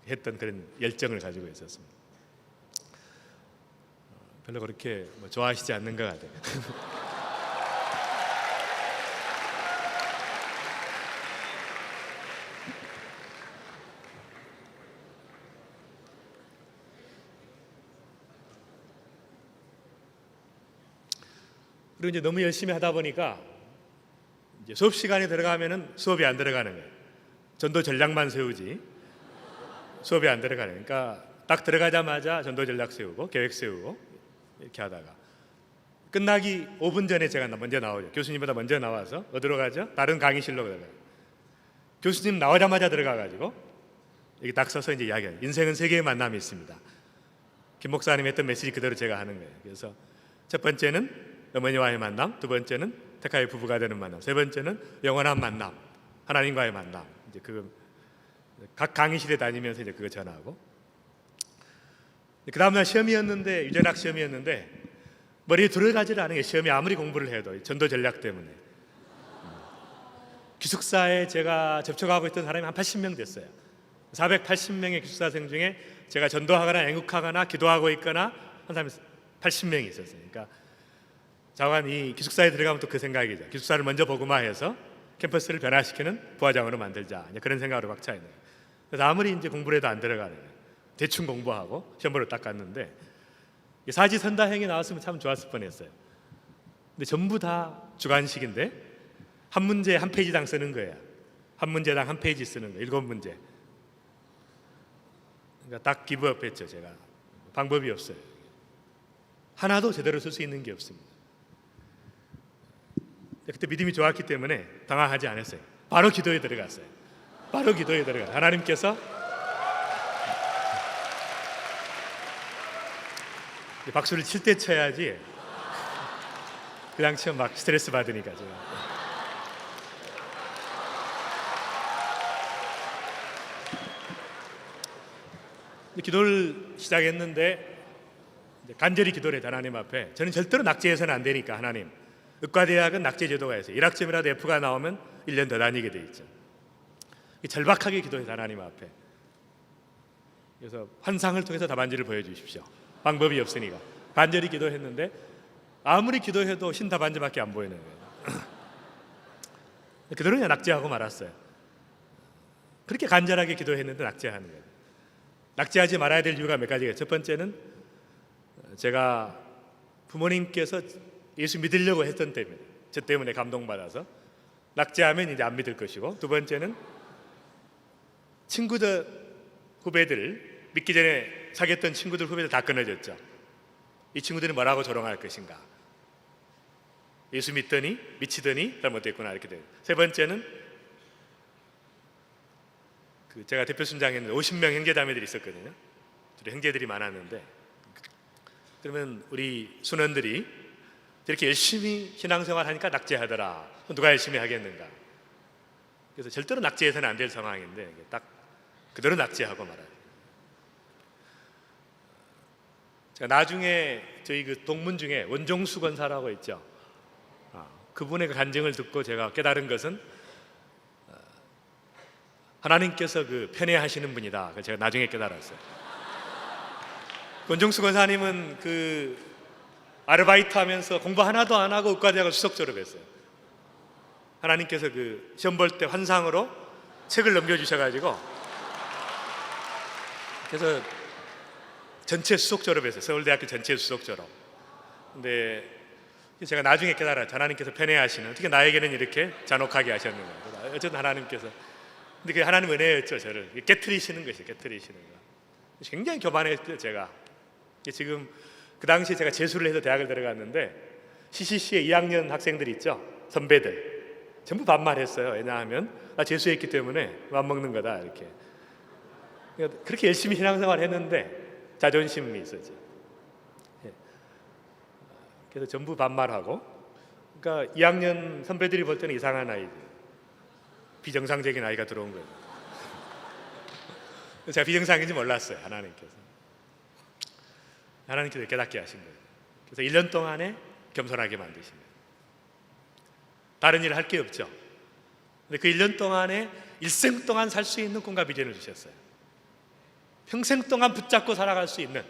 했던 그런 열정을 가지고 있었습니다. 별로 그렇게 뭐 좋아하시지 않는 것 같아요. 그리고 이제 너무 열심히 하다 보니까 이제 수업 시간에 들어가면은 수업이 안 들어가는 거예요. 전도 전략만 세우지 수업이 안 들어가는 거예요. 그러니까 딱 들어가자마자 전도 전략 세우고 계획 세우고 이렇게 하다가 끝나기 5분 전에 제가 먼저 나오죠. 교수님보다 먼저 나와서 어디로 가죠? 다른 강의실로 들어가요. 교수님 나오자마자 들어가가지고 여기 딱 서서 이제 이야기해요. 인생은 세 개의 만남이 있습니다. 김 목사님이 했던 메시지 그대로 제가 하는 거예요. 그래서 첫 번째는 어머니와의 만남, 두 번째는 테카의 부부가 되는 만남, 세 번째는 영원한 만남, 하나님과의 만남. 이제 그거 각 강의실에 다니면서 이제 그거 전하고. 그 다음날 시험이었는데 유전학 시험이었는데 머리에 들어가지를 않은 게 시험이 아무리 공부를 해도 전도 전략 때문에. 기숙사에 제가 접촉하고 있던 사람이 한 80명 됐어요. 480명의 기숙사생 중에 제가 전도하거나 애국하거나 기도하고 있거나 한 사람이 80명이 있었어요. 그러니까 자관 이 기숙사에 들어가면 또 그 생각이죠. 기숙사를 먼저 복음화해서 캠퍼스를 변화시키는 부화장으로 만들자. 이제 그런 생각으로 박차 있는 거예요. 그래서 아무리 이제 공부를 해도 안 들어가는 거예요. 대충 공부하고 시험으로 딱 갔는데 사지선다행이 나왔으면 참 좋았을 뻔했어요. 근데 전부 다 주관식인데 한 문제 한 페이지당 쓰는 거예요. 한 문제당 한 페이지 쓰는 거예요. 7문제. 그러니까 딱 기브업했죠. 제가 방법이 없어요. 하나도 제대로 쓸 수 있는 게 없습니다. 그때 믿음이 좋았기 때문에 당황하지 않았어요. 바로 기도에 들어갔어요. 바로 기도에 들어갔어요. 하나님께서 박수를 칠 때 쳐야지 그냥 치면 막 스트레스 받으니까 제가. 기도를 시작했는데 간절히 기도를 해요. 하나님 앞에. 저는 절대로 낙제해서는 안 되니까 하나님. 의과대학은 낙제 제도가 있어요. 1학점이라도 F가 나오면 1년 더 다니게 돼 있죠. 절박하게 기도해서 하나님 앞에. 그래서 환상을 통해서 답안지를 보여주십시오. 방법이 없으니까 간절히 기도했는데 아무리 기도해도 신답안지밖에 안 보이는 거예요. 그대로 그냥 낙제하고 말았어요. 그렇게 간절하게 기도했는데 낙제하는 거예요. 낙제하지 말아야 될 이유가 몇 가지가. 첫 번째는 제가 부모님께서 예수 믿으려고 했던 때문에, 저 때문에 감동받아서 낙제하면 이제 안 믿을 것이고, 두 번째는 친구들 후배들 믿기 전에 사귀었던 친구들 후배들 다 끊어졌죠. 이 친구들이 뭐라고 조롱할 것인가. 예수 믿더니 미치더니 잘못됐구나 이렇게 돼요. 세 번째는 제가 대표 순장했는데 50명 형제자매들이 있었거든요. 형제들이 많았는데 그러면 우리 순원들이 이렇게 열심히 신앙생활 하니까 낙제하더라. 누가 열심히 하겠는가. 그래서 절대로 낙제해서는 안 될 상황인데 딱 그대로 낙제하고 말아요. 제가 나중에 저희 그 동문 중에 원종수 권사라고 있죠. 그분의 그 간증을 듣고 제가 깨달은 것은 하나님께서 그 편애하시는 분이다. 그래서 제가 나중에 깨달았어요. 원종수 권사님은 그 아르바이트 하면서 공부 하나도 안 하고 의과대학을 수석 졸업했어요. 하나님께서 그 시험 볼 때 환상으로 책을 넘겨주셔가지고 그래서 전체 수석 졸업했어요. 서울대학교 전체 수석 졸업. 근데 제가 나중에 깨달았죠. 하나님께서 편애하시는, 어떻게 나에게는 이렇게 잔혹하게 하셨는가. 어쨌든 하나님께서. 근데 그 하나님 은혜였죠. 저를 깨트리시는 것이 깨트리시는 거. 굉장히 교만했죠 제가. 지금 그 당시에 제가 재수를 해서 대학을 들어갔는데 CCC의 2학년 학생들 있죠. 선배들 전부 반말했어요. 왜냐하면 나 재수했기 때문에 맘 먹는 거다 이렇게. 그렇게 열심히 신앙생활을 했는데 자존심이 있었죠. 그래서 전부 반말하고, 그러니까 2학년 선배들이 볼 때는 이상한 아이들, 비정상적인 아이가 들어온 거예요. 제가 비정상인지 몰랐어요. 하나님께서 깨닫게 하신 거예요. 그래서 1년 동안에 겸손하게 만드신 거예요. 다른 일을 할 게 없죠. 근데 그 1년 동안에 일생 동안 살 수 있는 꿈과 비전을 주셨어요. 평생 동안 붙잡고 살아갈 수 있는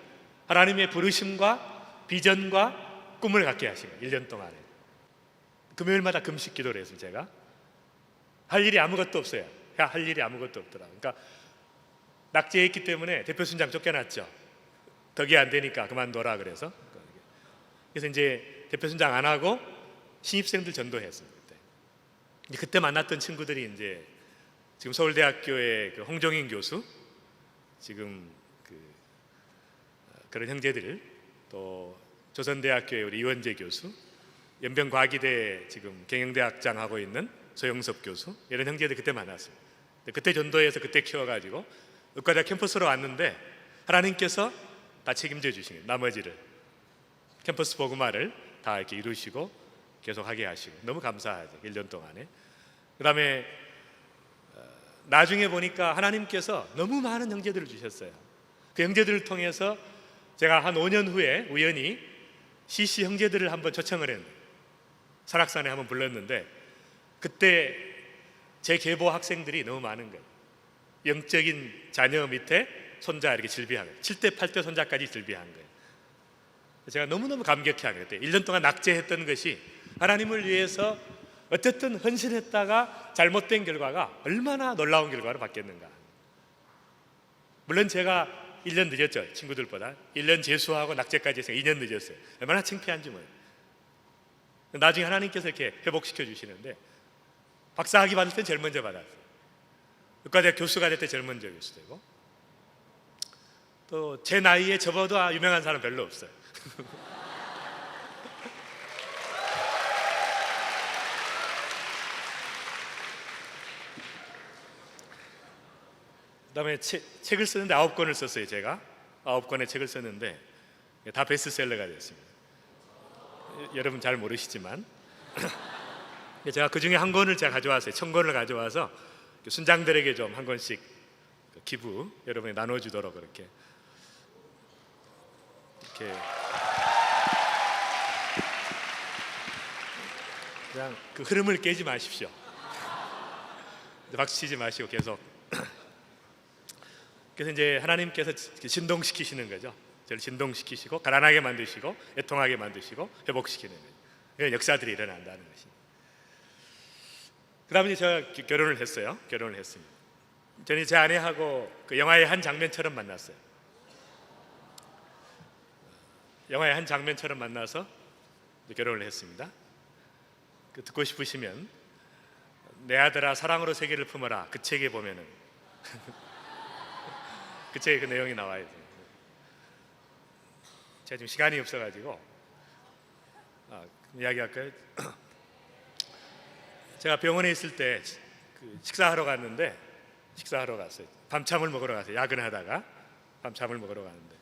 하나님의 부르심과 비전과 꿈을 갖게 하신 거예요. 1년 동안에. 금요일마다 금식 기도를 했어요. 제가 할 일이 아무것도 없어요. 할 일이 아무것도 없더라. 그러니까 낙제에 있기 때문에 대표 순장 쫓겨났죠. 덕이 안 되니까 그만둬라 그래서 이제 대표 순장 안 하고 신입생들 전도했습니다. 그때 만났던 친구들이 이제 지금 서울대학교의 그 홍종인 교수, 지금 그런 형제들, 또 조선대학교의 우리 이원재 교수, 연변과기대 지금 경영대학장 하고 있는 소영섭 교수, 이런 형제들 그때 만났습니다. 그때 전도해서 그때 키워가지고 의과대학 캠퍼스로 왔는데 하나님께서 다 책임져 주시는 나머지를 캠퍼스 복음화를 다 이렇게 이루시고 계속 하게 하시고 너무 감사하죠. 1년 동안에. 그 다음에 나중에 보니까 하나님께서 너무 많은 형제들을 주셨어요. 그 형제들을 통해서 제가 한 5년 후에 우연히 CC 형제들을 한번 초청을 했는데 설악산에 한번 불렀는데 그때 제 계보 학생들이 너무 많은 거예요. 영적인 자녀 밑에 손자 이렇게 질비한 거예요. 7대 8대 손자까지 질비한 거예요. 제가 너무너무 감격해한 거예요. 1년 동안 낙제했던 것이 하나님을 위해서 어쨌든 헌신했다가 잘못된 결과가 얼마나 놀라운 결과로 바뀌었는가. 물론 제가 1년 늦었죠. 친구들보다 1년 재수하고 낙제까지 해서 2년 늦었어요. 얼마나 창피한지 몰라요. 나중에 하나님께서 이렇게 회복시켜 주시는데 박사학위 받을 땐 제일 먼저 받았어요. 의과대학 교수가 될 때 제일 먼저 교수 되고, 또 제 나이에 저보다 유명한 사람 별로 없어요. 그다음에 책을 쓰는데 9권을 썼어요. 제가 9권의 책을 썼는데 다 베스트셀러가 됐습니다. 여러분 잘 모르시지만 제가 그 중에 한 권을 제가 가져왔어요. 1000권을 가져와서 순장들에게 좀 한 권씩 기부 여러분이 나눠주도록 이렇게 그냥 그 흐름을 깨지 마십시오. 박수 치지 마시고 계속. 그래서 이제 하나님께서 진동시키시는 거죠. 저를 진동시키시고 가난하게 만드시고 애통하게 만드시고 회복시키는 거예요. 그런 역사들이 일어난다는 것입니다. 그 다음에 제가 결혼을 했어요. 결혼을 했습니다. 저는 제 아내하고 그 영화의 한 장면처럼 만났어요. 영화의 한 장면처럼 만나서 결혼을 했습니다. 듣고 싶으시면 내 아들아 사랑으로 세계를 품어라, 그 책에 보면은 그 책에 그 내용이 나와요. 제가 지금 시간이 없어가지고 이야기할까요? 제가 병원에 있을 때 식사하러 갔는데 식사하러 갔어요. 밤참을 먹으러 갔어요. 야근하다가 밤참을 먹으러 갔는데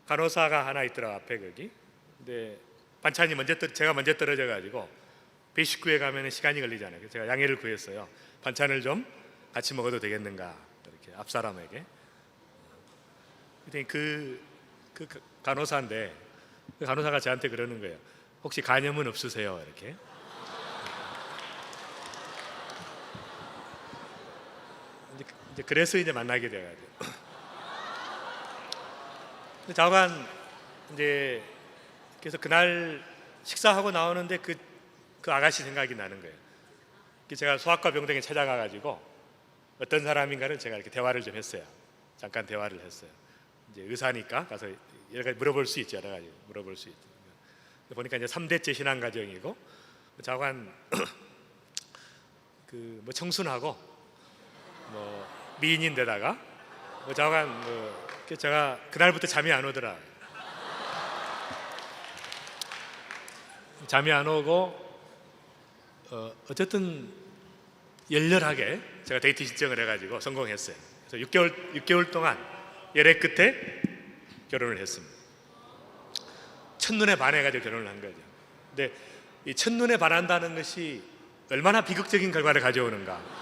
간호사가 하나 있더라고 앞에 거기. 근데 반찬이 제가 먼저 떨어져가지고 배식구에 가면 시간이 걸리잖아요. 그래서 제가 양해를 구했어요. 반찬을 좀 같이 먹어도 되겠는가 이렇게 앞 사람에게. 그 간호사인데 그 간호사가 저한테 그러는 거예요. 혹시 간염은 없으세요? 이렇게. 이제 그래서 이제 만나게 돼가지고. 자관 이제 그래서 그날 식사하고 나오는데 그 아가씨 생각이 나는 거예요. 제가 소아과 병동에 찾아가가지고 어떤 사람인가를 제가 이렇게 대화를 좀 했어요. 잠깐 대화를 했어요. 이제 의사니까 가서 여러 가지 물어볼 수 있죠. 여러 가지 물어볼 수 있죠. 보니까 이제 3대째 신앙 가정이고 자관 뭐 청순하고 뭐 미인인데다가 뭐 저간 제가 그날부터 잠이 안 오더라. 잠이 안 오고 어쨌든 열렬하게 제가 데이트 신청을 해가지고 성공했어요. 그래서 6개월 동안 열애 끝에 결혼을 했습니다. 첫눈에 반해가지고 결혼을 한 거죠. 근데 이 첫눈에 반한다는 것이 얼마나 비극적인 결과를 가져오는가.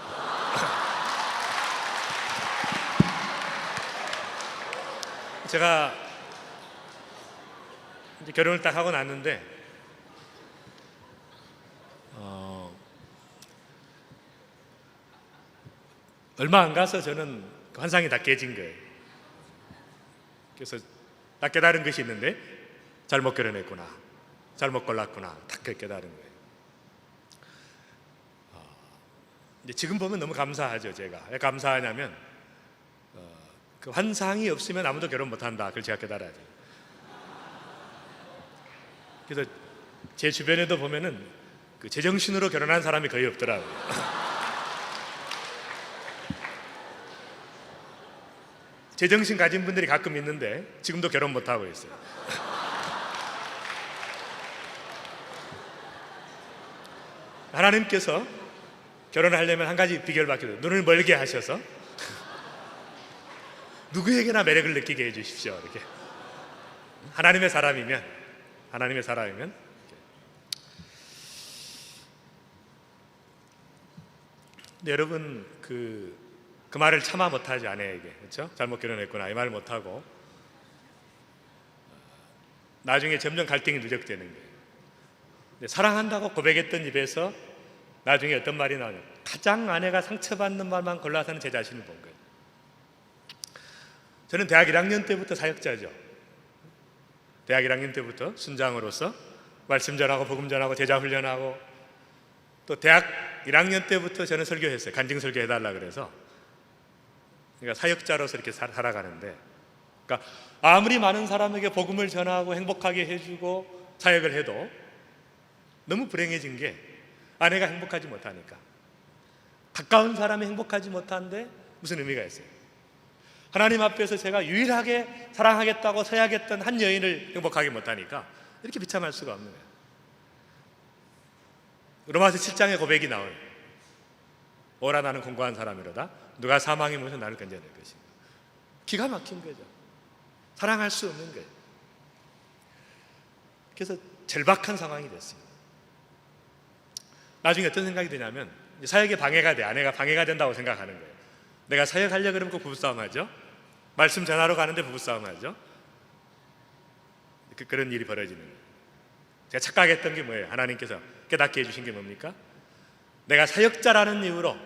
제가 이제 결혼을 딱 하고 났는데 얼마 안 가서 저는 환상이 다 깨진 거예요. 그래서 딱 깨달은 것이 있는데 잘못 결혼했구나, 잘못 골랐구나, 딱 깨달은 거예요. 이제 지금 보면 너무 감사하죠. 제가 왜 감사하냐면 그 환상이 없으면 아무도 결혼 못한다. 그걸 제가 깨달아야 돼요. 그래서 제 주변에도 보면은 그 제정신으로 결혼한 사람이 거의 없더라고요. 제정신 가진 분들이 가끔 있는데 지금도 결혼 못하고 있어요. 하나님께서 결혼을 하려면 한 가지 비결밖에 없어요. 눈을 멀게 하셔서 누구에게나 매력을 느끼게 해주십시오. 이렇게 하나님의 사람이면 근데 여러분 그 말을 참아 못하지 아내에게, 그렇죠? 잘못 결혼했구나 이 말을 못하고 나중에 점점 갈등이 누적되는 거예요. 근데 사랑한다고 고백했던 입에서 나중에 어떤 말이 나오냐, 가장 아내가 상처받는 말만 골라서는 제 자신을 본 거예요. 저는 대학 1학년 때부터 사역자죠. 대학 1학년 때부터 순장으로서 말씀 전하고 복음 전하고 제자 훈련하고, 또 대학 1학년 때부터 저는 설교했어요. 간증 설교 해달라 그래서. 그러니까 사역자로서 이렇게 살아가는데, 그러니까 아무리 많은 사람에게 복음을 전하고 행복하게 해주고 사역을 해도 너무 불행해진 게 아내가 행복하지 못하니까. 가까운 사람이 행복하지 못한데 무슨 의미가 있어요? 하나님 앞에서 제가 유일하게 사랑하겠다고 서약했던 한 여인을 행복하게 못하니까 이렇게 비참할 수가 없는 거예요. 로마서 7장의 고백이 나오는, 오라 나는 공고한 사람이로다 누가 사망의 문에서 나를 건져낼 것인가. 기가 막힌 거죠. 사랑할 수 없는 거예요. 그래서 절박한 상황이 됐습니다. 나중에 어떤 생각이 드냐면, 사역에 방해가 돼, 아내가 방해가 된다고 생각하는 거예요. 내가 사역하려고 그러면 꼭 부부싸움 하죠. 말씀 전하러 가는데 부부싸움 하죠. 그런 일이 벌어지는 거예요. 제가 착각했던 게 뭐예요? 하나님께서 깨닫게 해주신 게 뭡니까? 내가 사역자라는 이유로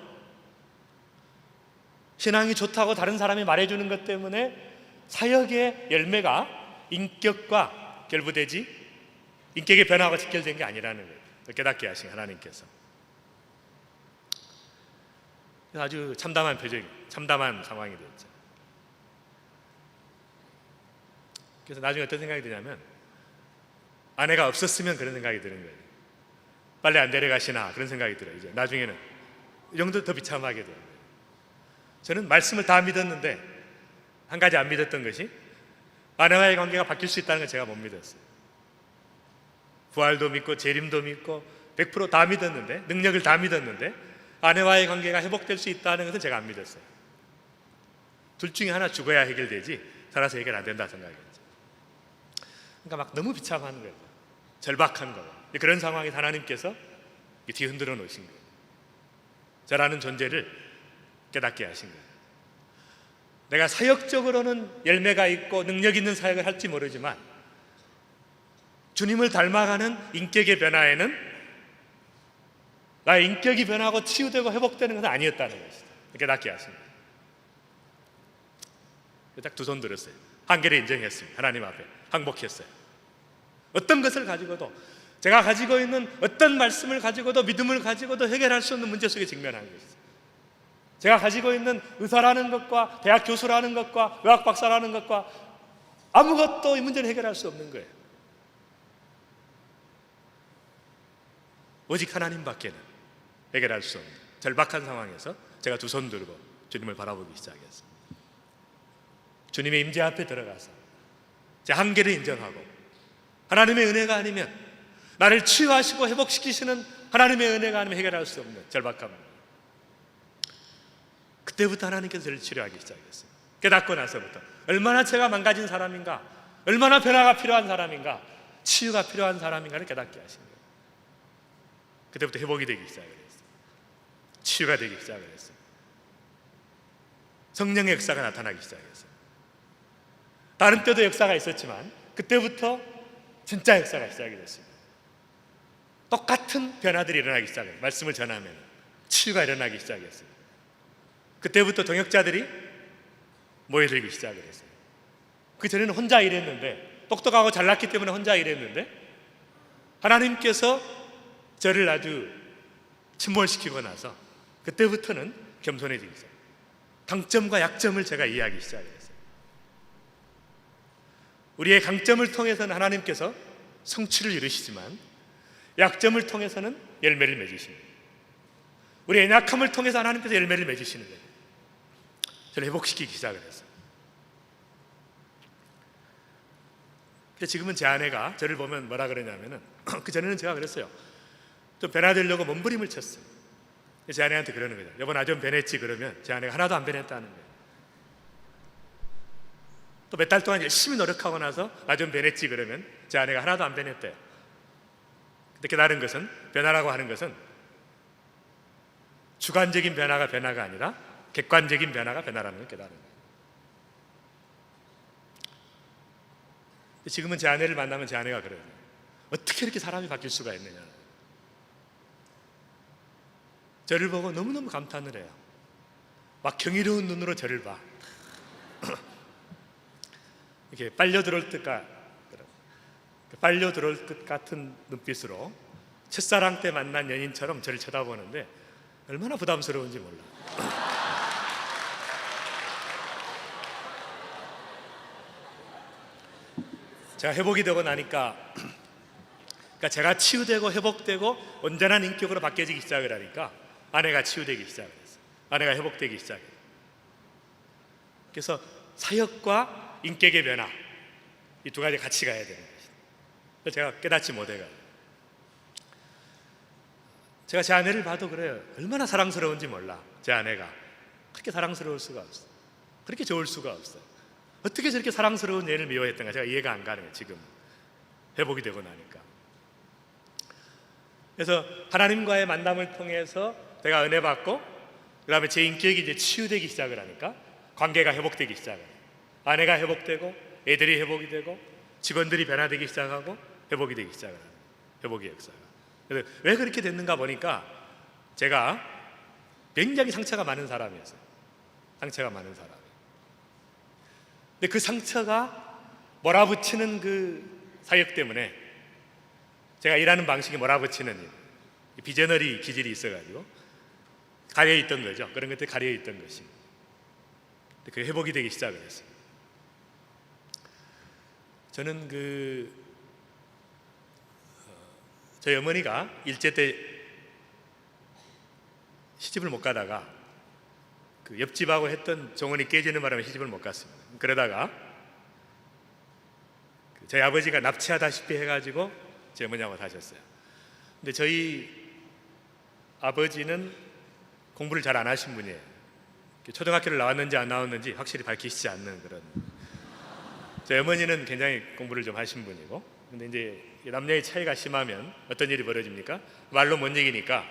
신앙이 좋다고 다른 사람이 말해주는 것 때문에 사역의 열매가 인격과 결부되지, 인격의 변화가 직결된 게 아니라는 거예요. 깨닫게 하신 하나님께서. 아주 참담한 표정, 참담한 상황이 되었죠. 그래서 나중에 어떤 생각이 드냐면, 아내가 없었으면 그런 생각이 드는 거예요. 빨리 안 데려가시나 그런 생각이 들어요. 이제 나중에는 이 정도 더 비참하게 돼요. 저는 말씀을 다 믿었는데 한 가지 안 믿었던 것이, 아내와의 관계가 바뀔 수 있다는 걸 제가 못 믿었어요. 부활도 믿고 재림도 믿고 100% 다 믿었는데, 능력을 다 믿었는데 아내와의 관계가 회복될 수 있다는 것은 제가 안 믿었어요. 둘 중에 하나 죽어야 해결되지 살아서 해결 안 된다 생각했죠. 그러니까 막 너무 비참한 거예요. 절박한 거예요. 그런 상황에 하나님께서 뒤흔들어 놓으신 거예요. 저라는 존재를 깨닫게 하신 거예요. 내가 사역적으로는 열매가 있고 능력 있는 사역을 할지 모르지만 주님을 닮아가는 인격의 변화에는 나의 인격이 변하고 치유되고 회복되는 것은 아니었다는 것이다. 깨닫게 하신 거예요. 딱 두 손 들었어요. 한계를 인정했습니다. 하나님 앞에 항복했어요. 어떤 것을 가지고도, 제가 가지고 있는 어떤 말씀을 가지고도, 믿음을 가지고도 해결할 수 없는 문제 속에 직면한 것이죠. 제가 가지고 있는 의사라는 것과 대학 교수라는 것과 의학 박사라는 것과 아무것도 이 문제를 해결할 수 없는 거예요. 오직 하나님밖에는 해결할 수 없는. 절박한 상황에서 제가 두 손 들고 주님을 바라보기 시작했어요. 주님의 임재 앞에 들어가서 제 한계를 인정하고 하나님의 은혜가 아니면, 나를 치유하시고 회복시키시는 하나님의 은혜가 아니면 해결할 수 없는 절박함, 그때부터 하나님께서 저를 치료하기 시작했어요. 깨닫고 나서부터 얼마나 제가 망가진 사람인가, 얼마나 변화가 필요한 사람인가, 치유가 필요한 사람인가를 깨닫게 하신 거예요. 그때부터 회복이 되기 시작을 했어요. 치유가 되기 시작을 했어요. 성령의 역사가 나타나기 시작했어요. 다른 때도 역사가 있었지만 그때부터 진짜 역사가 시작이 됐습니다. 똑같은 변화들이 일어나기 시작해요. 말씀을 전하면 치유가 일어나기 시작했어요. 그때부터 동역자들이 모여들기 시작을 했어요. 그 전에는 혼자 일했는데, 똑똑하고 잘났기 때문에 혼자 일했는데, 하나님께서 저를 아주 침몰시키고 나서 그때부터는 겸손해지기 시작해요. 강점과 약점을 제가 이해하기 시작했어요. 우리의 강점을 통해서는 하나님께서 성취를 이루시지만 약점을 통해서는 열매를 맺으십니다. 우리의 약함을 통해서 하나님께서 열매를 맺으시는 거예요. 저를 회복시키기 시작을 했어요. 그래서 지금은 제 아내가 저를 보면 뭐라 그러냐면은 그 전에는 제가 그랬어요. 좀 변화되려고 몸부림을 쳤어요. 제 아내한테 그러는 거죠. 여보, 나 좀 변했지. 그러면 제 아내가 하나도 안 변했다는 거예요. 또 몇 달 동안 열심히 노력하고 나서 나 좀 변했지. 그러면 제 아내가 하나도 안 변했대요. 근데 깨달은 것은, 변화라고 하는 것은 주관적인 변화가 변화가 아니라 객관적인 변화가 변화라는 걸 깨달은 거예요. 지금은 제 아내를 만나면 제 아내가 그래요. 어떻게 이렇게 사람이 바뀔 수가 있느냐. 저를 보고 너무너무 감탄을 해요. 막 경이로운 눈으로 저를 봐. 이렇게 빨려 들어올 것 같은 눈빛으로 첫사랑 때 만난 연인처럼 저를 쳐다보는데 얼마나 부담스러운지 몰라. 제가 회복이 되고 나니까, 그러니까 제가 치유되고 회복되고 온전한 인격으로 바뀌어지기 시작을 하니까 아내가 치유되기 시작을 했어요. 아내가 회복되기 시작해요. 그래서 사역과 인격의 변화, 이 두 가지 같이 가야 되는 것이죠. 제가 깨닫지 못해가지고, 제가 제 아내를 봐도 그래요. 얼마나 사랑스러운지 몰라. 제 아내가 그렇게 사랑스러울 수가 없어요. 그렇게 좋을 수가 없어요. 어떻게 저렇게 사랑스러운 애를 미워했던가 제가 이해가 안 가는 거예요. 지금 회복이 되고 나니까. 그래서 하나님과의 만남을 통해서 제가 은혜 받고, 그 다음에 제 인격이 이제 치유되기 시작을 하니까 관계가 회복되기 시작해요. 아내가 회복되고, 애들이 회복이 되고, 직원들이 변화되기 시작하고, 회복이 되기 시작을 해요. 회복의 역사가. 그래서 왜 그렇게 됐는가 보니까 제가 굉장히 상처가 많은 사람이었어요. 상처가 많은 사람. 근데 그 상처가 몰아붙이는 그 사역 때문에 제가 일하는 방식이 몰아붙이는 일, 비저너리 기질이 있어가지고 가려있던 거죠. 그런 것들이 가려있던 것입니다. 그 회복이 되기 시작을 했어요. 저는 저희 어머니가 일제 때 시집을 못 가다가 그 옆집하고 했던 정원이 깨지는 바람에 시집을 못 갔습니다. 그러다가 저희 아버지가 납치하다시피 해가지고 제 어머니하고 사셨어요. 근데 저희 아버지는 공부를 잘 안 하신 분이에요. 초등학교를 나왔는지 안 나왔는지 확실히 밝히시지 않는 그런. 저희 어머니는 굉장히 공부를 좀 하신 분이고, 근데 이제 남녀의 차이가 심하면 어떤 일이 벌어집니까? 말로 못 이기니까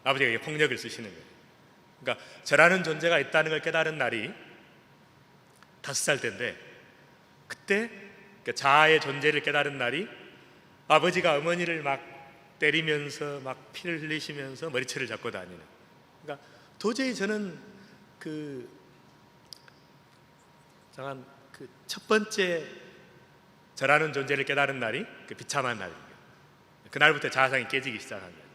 아버지가 폭력을 쓰시는 거예요. 그러니까 저라는 존재가 있다는 걸 깨달은 날이 5살 때인데, 그때 자아의 존재를 깨달은 날이 아버지가 어머니를 막 때리면서 막 피를 흘리시면서 머리채를 잡고 다니는. 그러니까 도저히 저는 첫 번째 저라는 존재를 깨달은 날이 그 비참한 날이에요. 그날부터 자아상이 깨지기 시작한 거예요.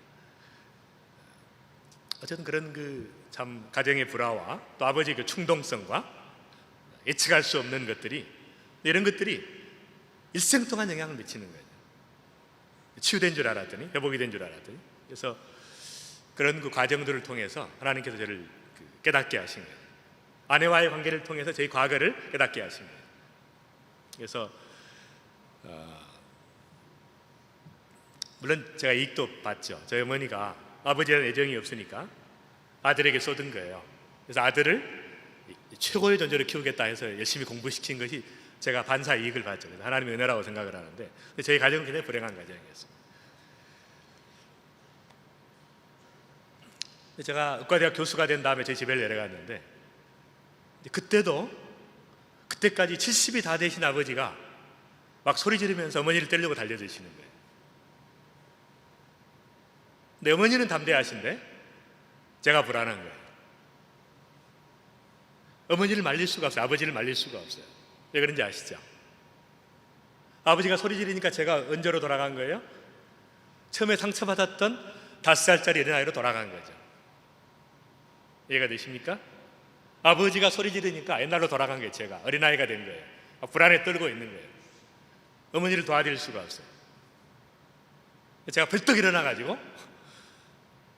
어쨌든 그런 참 가정의 불화와 또 아버지의 그 충동성과 예측할 수 없는 것들이, 이런 것들이 일생 동안 영향을 미치는 거예요. 치유된 줄 알았더니, 회복이 된 줄 알았더니. 그래서 그런 그 과정들을 통해서 하나님께서 저를 깨닫게 하신 거예요. 아내와의 관계를 통해서 저희 과거를 깨닫게 하신 거예요. 그래서 물론 제가 이익도 봤죠. 저희 어머니가 아버지에 대한 애정이 없으니까 아들에게 쏟은 거예요. 그래서 아들을 최고의 존재로 키우겠다 해서 열심히 공부시킨 것이 제가 반사 이익을 봤죠. 그래서 하나님의 은혜라고 생각을 하는데 저희 가정은 굉장히 불행한 가정이었습니다. 제가 의과대학 교수가 된 다음에 저희 집에 내려갔는데 그때까지 70이 다 되신 아버지가 막 소리 지르면서 어머니를 때리려고 달려드시는 거예요. 근데 어머니는 담대하신데 제가 불안한 거예요. 어머니를 말릴 수가 없어요. 아버지를 말릴 수가 없어요. 왜 그런지 아시죠? 아버지가 소리 지르니까 제가 언제로 돌아간 거예요? 처음에 상처받았던 5살짜리 어린아이로 돌아간 거죠. 이해가 되십니까? 아버지가 소리 지르니까 옛날로 돌아간 거예요. 제가 어린아이가 된 거예요. 불안에 떨고 있는 거예요. 어머니를 도와드릴 수가 없어요. 제가 벌떡 일어나가지고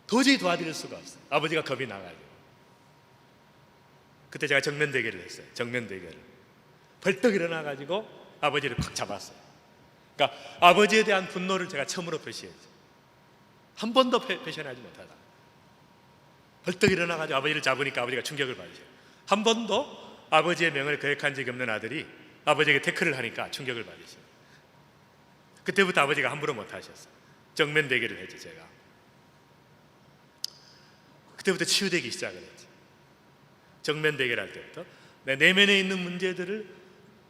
도저히 도와드릴 수가 없어요. 아버지가 겁이 나가지고. 그때 제가 정면 대결을 했어요. 정면 대결을. 벌떡 일어나가지고 아버지를 콱 잡았어요. 그러니까 아버지에 대한 분노를 제가 처음으로 표시했죠. 한 번도 표현하지 못하다. 벌떡 일어나가지고 아버지를 잡으니까 아버지가 충격을 받으셔요. 한 번도 아버지의 명을 거역한 적이 없는 아들이 아버지에게 태클을 하니까 충격을 받으셔요. 그때부터 아버지가 함부로 못하셨어요. 정면 대결을 했죠. 제가 그때부터 치유되기 시작을 했죠. 정면 대결할 때부터 내 내면에 있는 문제들을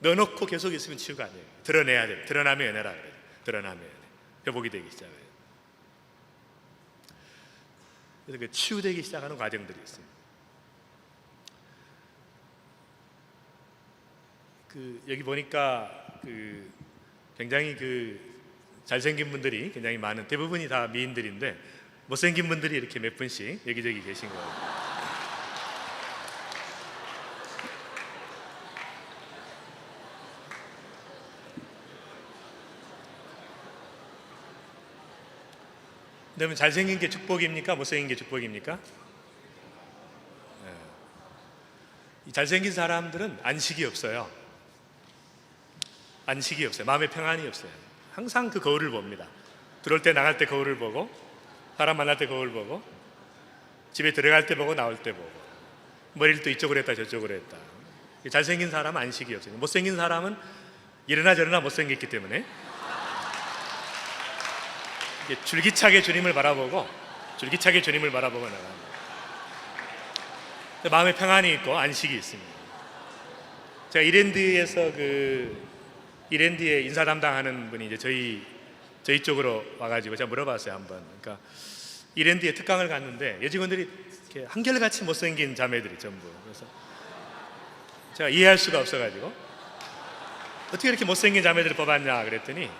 넣어놓고 계속 있으면 치유가 안 돼요. 드러내야 돼요. 드러나면 은혜라 그래요. 드러나면 은혜. 회복이 되기 시작해요. 그래서 그 치유되기 시작하는 과정들이 있습니다. 여기 보니까 굉장히 잘생긴 분들이 굉장히 많은, 대부분이 다 미인들인데 못생긴 분들이 이렇게 몇 분씩 여기저기 계신 거예요. 그러면 잘생긴 게 축복입니까? 못생긴 게 축복입니까? 이 잘생긴 사람들은 안식이 없어요. 안식이 없어요. 마음의 평안이 없어요. 항상 그 거울을 봅니다. 들어올 때 나갈 때 거울을 보고, 사람 만날 때 거울 보고, 집에 들어갈 때 보고, 나올 때 보고, 머리를 또 이쪽으로 했다 저쪽으로 했다. 잘생긴 사람은 안식이 없어요. 못생긴 사람은 이러나 저러나 못생겼기 때문에 줄기차게 주님을 바라보고 나갑니다. 마음의 평안이 있고 안식이 있습니다. 제가 이랜드에서 이랜드에 인사 담당하는 분이 이제 저희 쪽으로 와가지고 제가 물어봤어요 한번. 그러니까 이랜드에 특강을 갔는데 여직원들이 이렇게 한결같이 못생긴 자매들이 전부. 그래서 제가 이해할 수가 없어가지고 어떻게 이렇게 못생긴 자매들을 뽑았냐 그랬더니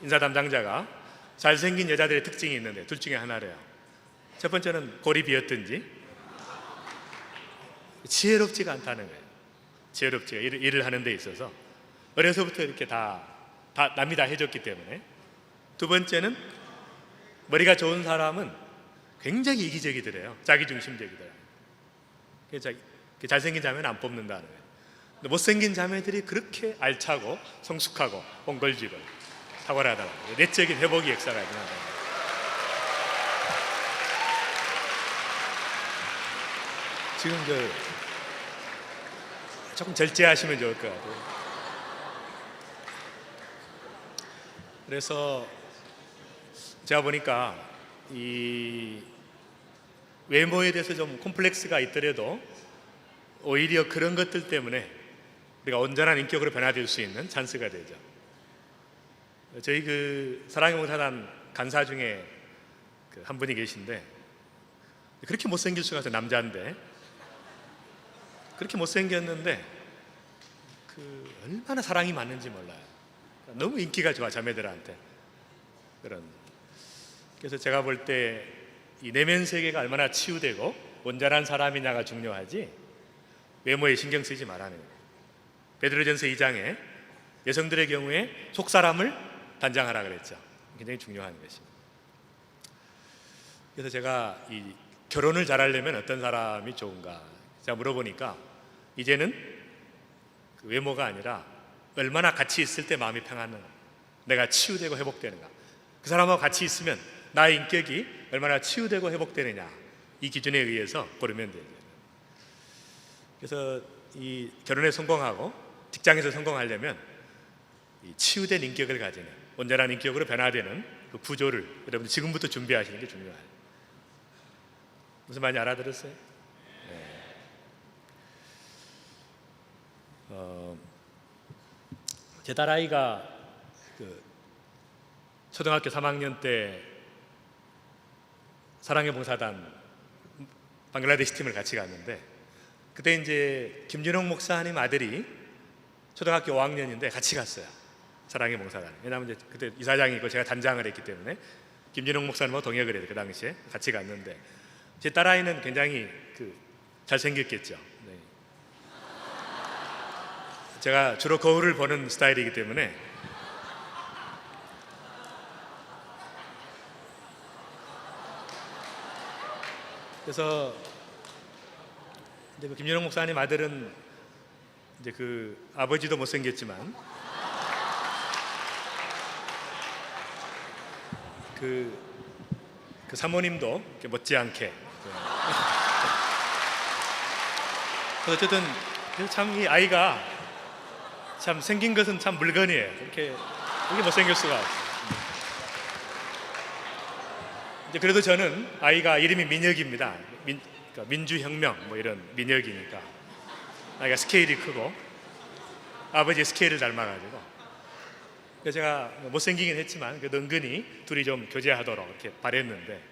인사 담당자가 잘생긴 여자들의 특징이 있는데 둘 중에 하나래요. 첫 번째는 골이 비었든지 지혜롭지가 않다는 거예요. 지혜롭지가 일을 하는 데 있어서 어려서부터 이렇게 다 남이 다 해줬기 때문에. 두 번째는 머리가 좋은 사람은 굉장히 이기적이더래요. 자기중심적이더래요. 그래서 잘생긴 자매는 안 뽑는다는 거예요. 근데 못생긴 자매들이 그렇게 알차고 성숙하고 옹골지고 탁월하다고. 내적인 회복의 역사가 일어난다. 지금 조금 절제하시면 좋을 것 같아요. 그래서 제가 보니까 이 외모에 대해서 좀 콤플렉스가 있더라도 오히려 그런 것들 때문에 우리가 온전한 인격으로 변화될 수 있는 찬스가 되죠. 저희 사랑의 봉사단 간사 중에 한 분이 계신데 그렇게 못생길 수가 있어요. 남자인데 그렇게 못생겼는데 얼마나 사랑이 많은지 몰라요. 너무 인기가 좋아 자매들한테. 그래서 제가 볼 때 이 내면 세계가 얼마나 치유되고 온전한 사람이냐가 중요하지 외모에 신경 쓰지 말라는 거예요. 베드로전서 2장에 여성들의 경우에 속사람을 단장하라 그랬죠. 굉장히 중요한 것입니다. 그래서 제가 이 결혼을 잘하려면 어떤 사람이 좋은가 제가 물어보니까 이제는 그 외모가 아니라 얼마나 같이 있을 때 마음이 평안한가, 내가 치유되고 회복되는가, 그 사람하고 같이 있으면 나의 인격이 얼마나 치유되고 회복되느냐, 이 기준에 의해서 고르면 돼요. 그래서 이 결혼에 성공하고 직장에서 성공하려면 이 치유된 인격을 가지는, 온전한 인격으로 변화되는 그 구조를 여러분들 지금부터 준비하시는 게 중요해요. 무슨 말인지 알아들었어요? 네. 제 딸아이가 그 초등학교 3학년 때 사랑의 봉사단 방글라데시 팀을 같이 갔는데, 그때 이제 김준홍 목사님 아들이 초등학교 5학년인데 같이 갔어요. 사랑의 봉사단. 왜냐하면 이제 그때 이사장이 있고 제가 단장을 했기 때문에 김준홍 목사님하고 동역을 해요. 그 당시에 같이 갔는데 제 딸아이는 굉장히 그 잘생겼겠죠. 네. 제가 주로 거울을 보는 스타일이기 때문에 그래서 이제 그 김윤홍 목사님 아들은 이제 그 아버지도 못생겼지만 그 사모님도 이렇게 못지않게 어쨌든 참 이 아이가 참 생긴 것은 참 물건이에요. 이렇게 못생길 수가 없어요. 이제 그래도 저는 아이가 이름이 민혁입니다. 그러니까 민주혁명 뭐 이런 민혁이니까 아이가 스케일이 크고 아버지 스케일을 닮아가지고, 그래서 제가 못생기긴 했지만 그래도 은근히 둘이 좀 교제하도록 이렇게 바랬는데,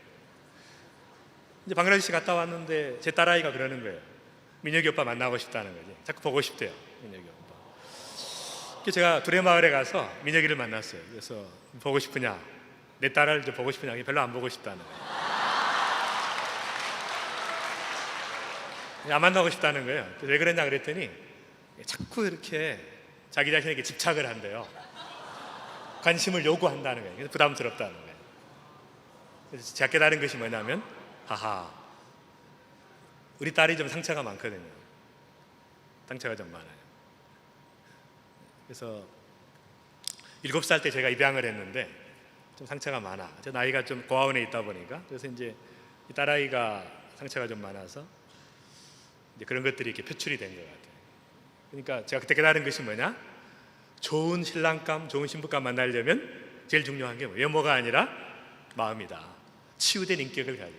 이제 방글라데시 갔다 왔는데 제 딸아이가 그러는 거예요. 민혁이 오빠 만나고 싶다는 거지. 자꾸 보고 싶대요, 민혁이 오빠. 그래서 제가 두레마을에 가서 민혁이를 만났어요. 그래서 보고 싶으냐, 내 딸을 이제 보고 싶으냐, 별로 안 보고 싶다는 거예요. 안 만나고 싶다는 거예요. 왜 그랬냐 그랬더니 자꾸 이렇게 자기 자신에게 집착을 한대요. 관심을 요구한다는 거예요. 그래서 부담스럽다는 거예요. 그래서 제가 깨달은 것이 뭐냐면, 하하, 우리 딸이 좀 상처가 많거든요. 상처가 좀 많아요. 그래서 7살 때 제가 입양을 했는데 좀 상처가 많아. 제 나이가 좀 고아원에 있다 보니까. 그래서 이제 이 딸아이가 상처가 좀 많아서 이제 그런 것들이 이렇게 표출이 된 것 같아요. 그러니까 제가 그때 깨달은 것이 뭐냐? 좋은 신랑감, 좋은 신부감 만나려면 제일 중요한 게 외모가 아니라 마음이다. 치유된 인격을 가지고,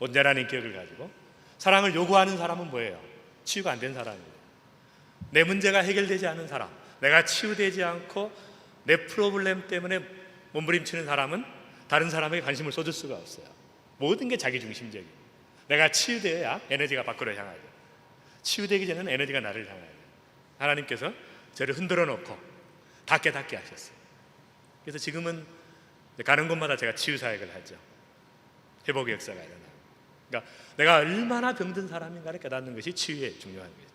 온전한 인격을 가지고 사랑을 요구하는 사람은 뭐예요? 치유가 안 된 사람이에요. 내 문제가 해결되지 않은 사람, 내가 치유되지 않고 내 프로블렘 때문에 몸부림치는 사람은 다른 사람에게 관심을 쏟을 수가 없어요. 모든 게 자기중심적이에요. 내가 치유되어야 에너지가 밖으로 향하죠. 치유되기 전에는 에너지가 나를 향해요. 하나님께서 저를 흔들어 놓고 다 깨닫게 하셨어요. 그래서 지금은 가는 곳마다 제가 치유 사역을 하죠. 회복의 역사가 일어나요. 그러니까 내가 얼마나 병든 사람인가를 깨닫는 것이 치유의 중요한 거죠.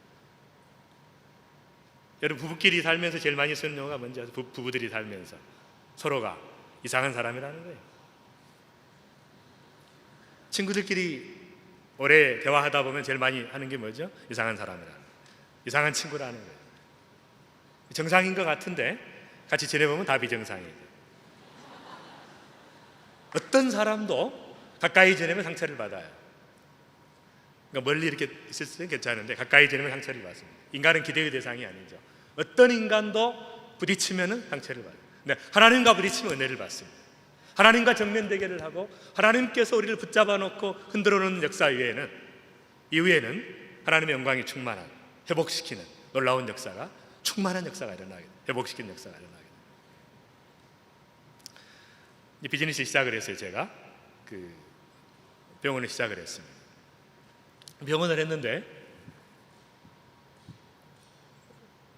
여러분, 부부끼리 살면서 제일 많이 쓰는 용어가 뭔지 아세요? 부부들이 살면서 서로가 이상한 사람이라는 거예요. 친구들끼리 오래 대화하다 보면 제일 많이 하는 게 뭐죠? 이상한 사람이라는 거예요. 이상한 친구라는 거예요. 정상인 것 같은데 같이 지내보면 다 비정상이에요. 어떤 사람도 가까이 지내면 상처를 받아요. 그러니까 멀리 이렇게 있을 때는 괜찮은데 가까이 지내면 상처를 받습니다. 인간은 기대의 대상이 아니죠. 어떤 인간도 부딪히면 상처를 받아요. 근데 하나님과 부딪히면 은혜를 받습니다. 하나님과 정면 대결을 하고 하나님께서 우리를 붙잡아 놓고 흔들어 놓는 역사 이후에는 하나님의 영광이 충만한, 회복시키는 놀라운 역사가, 충만한 역사가 일어나게 돼요. 회복시키는 역사가 일어나게 돼요. 이 비즈니스 시작을 했어요. 제가 그 병원을 시작을 했습니다. 병원을 했는데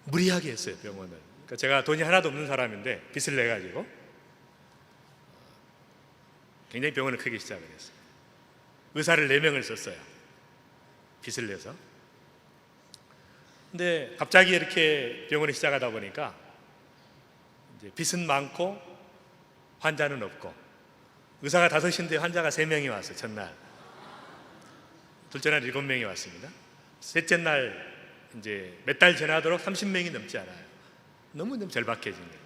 무리하게 했어요. 병원을. 그러니까 제가 돈이 하나도 없는 사람인데 빚을 내 가지고 굉장히 병원을 크게 시작을 했어요. 의사를 4명을 썼어요. 빚을 내서. 근데 갑자기 이렇게 병원을 시작하다 보니까 이제 빚은 많고 환자는 없고 의사가 5인데 환자가 3명이 왔어요. 첫날. 둘째 날 7명이 왔습니다. 셋째 날 이제 몇 달 지나도록 30명이 넘지 않아요. 너무 절박해진 거예요.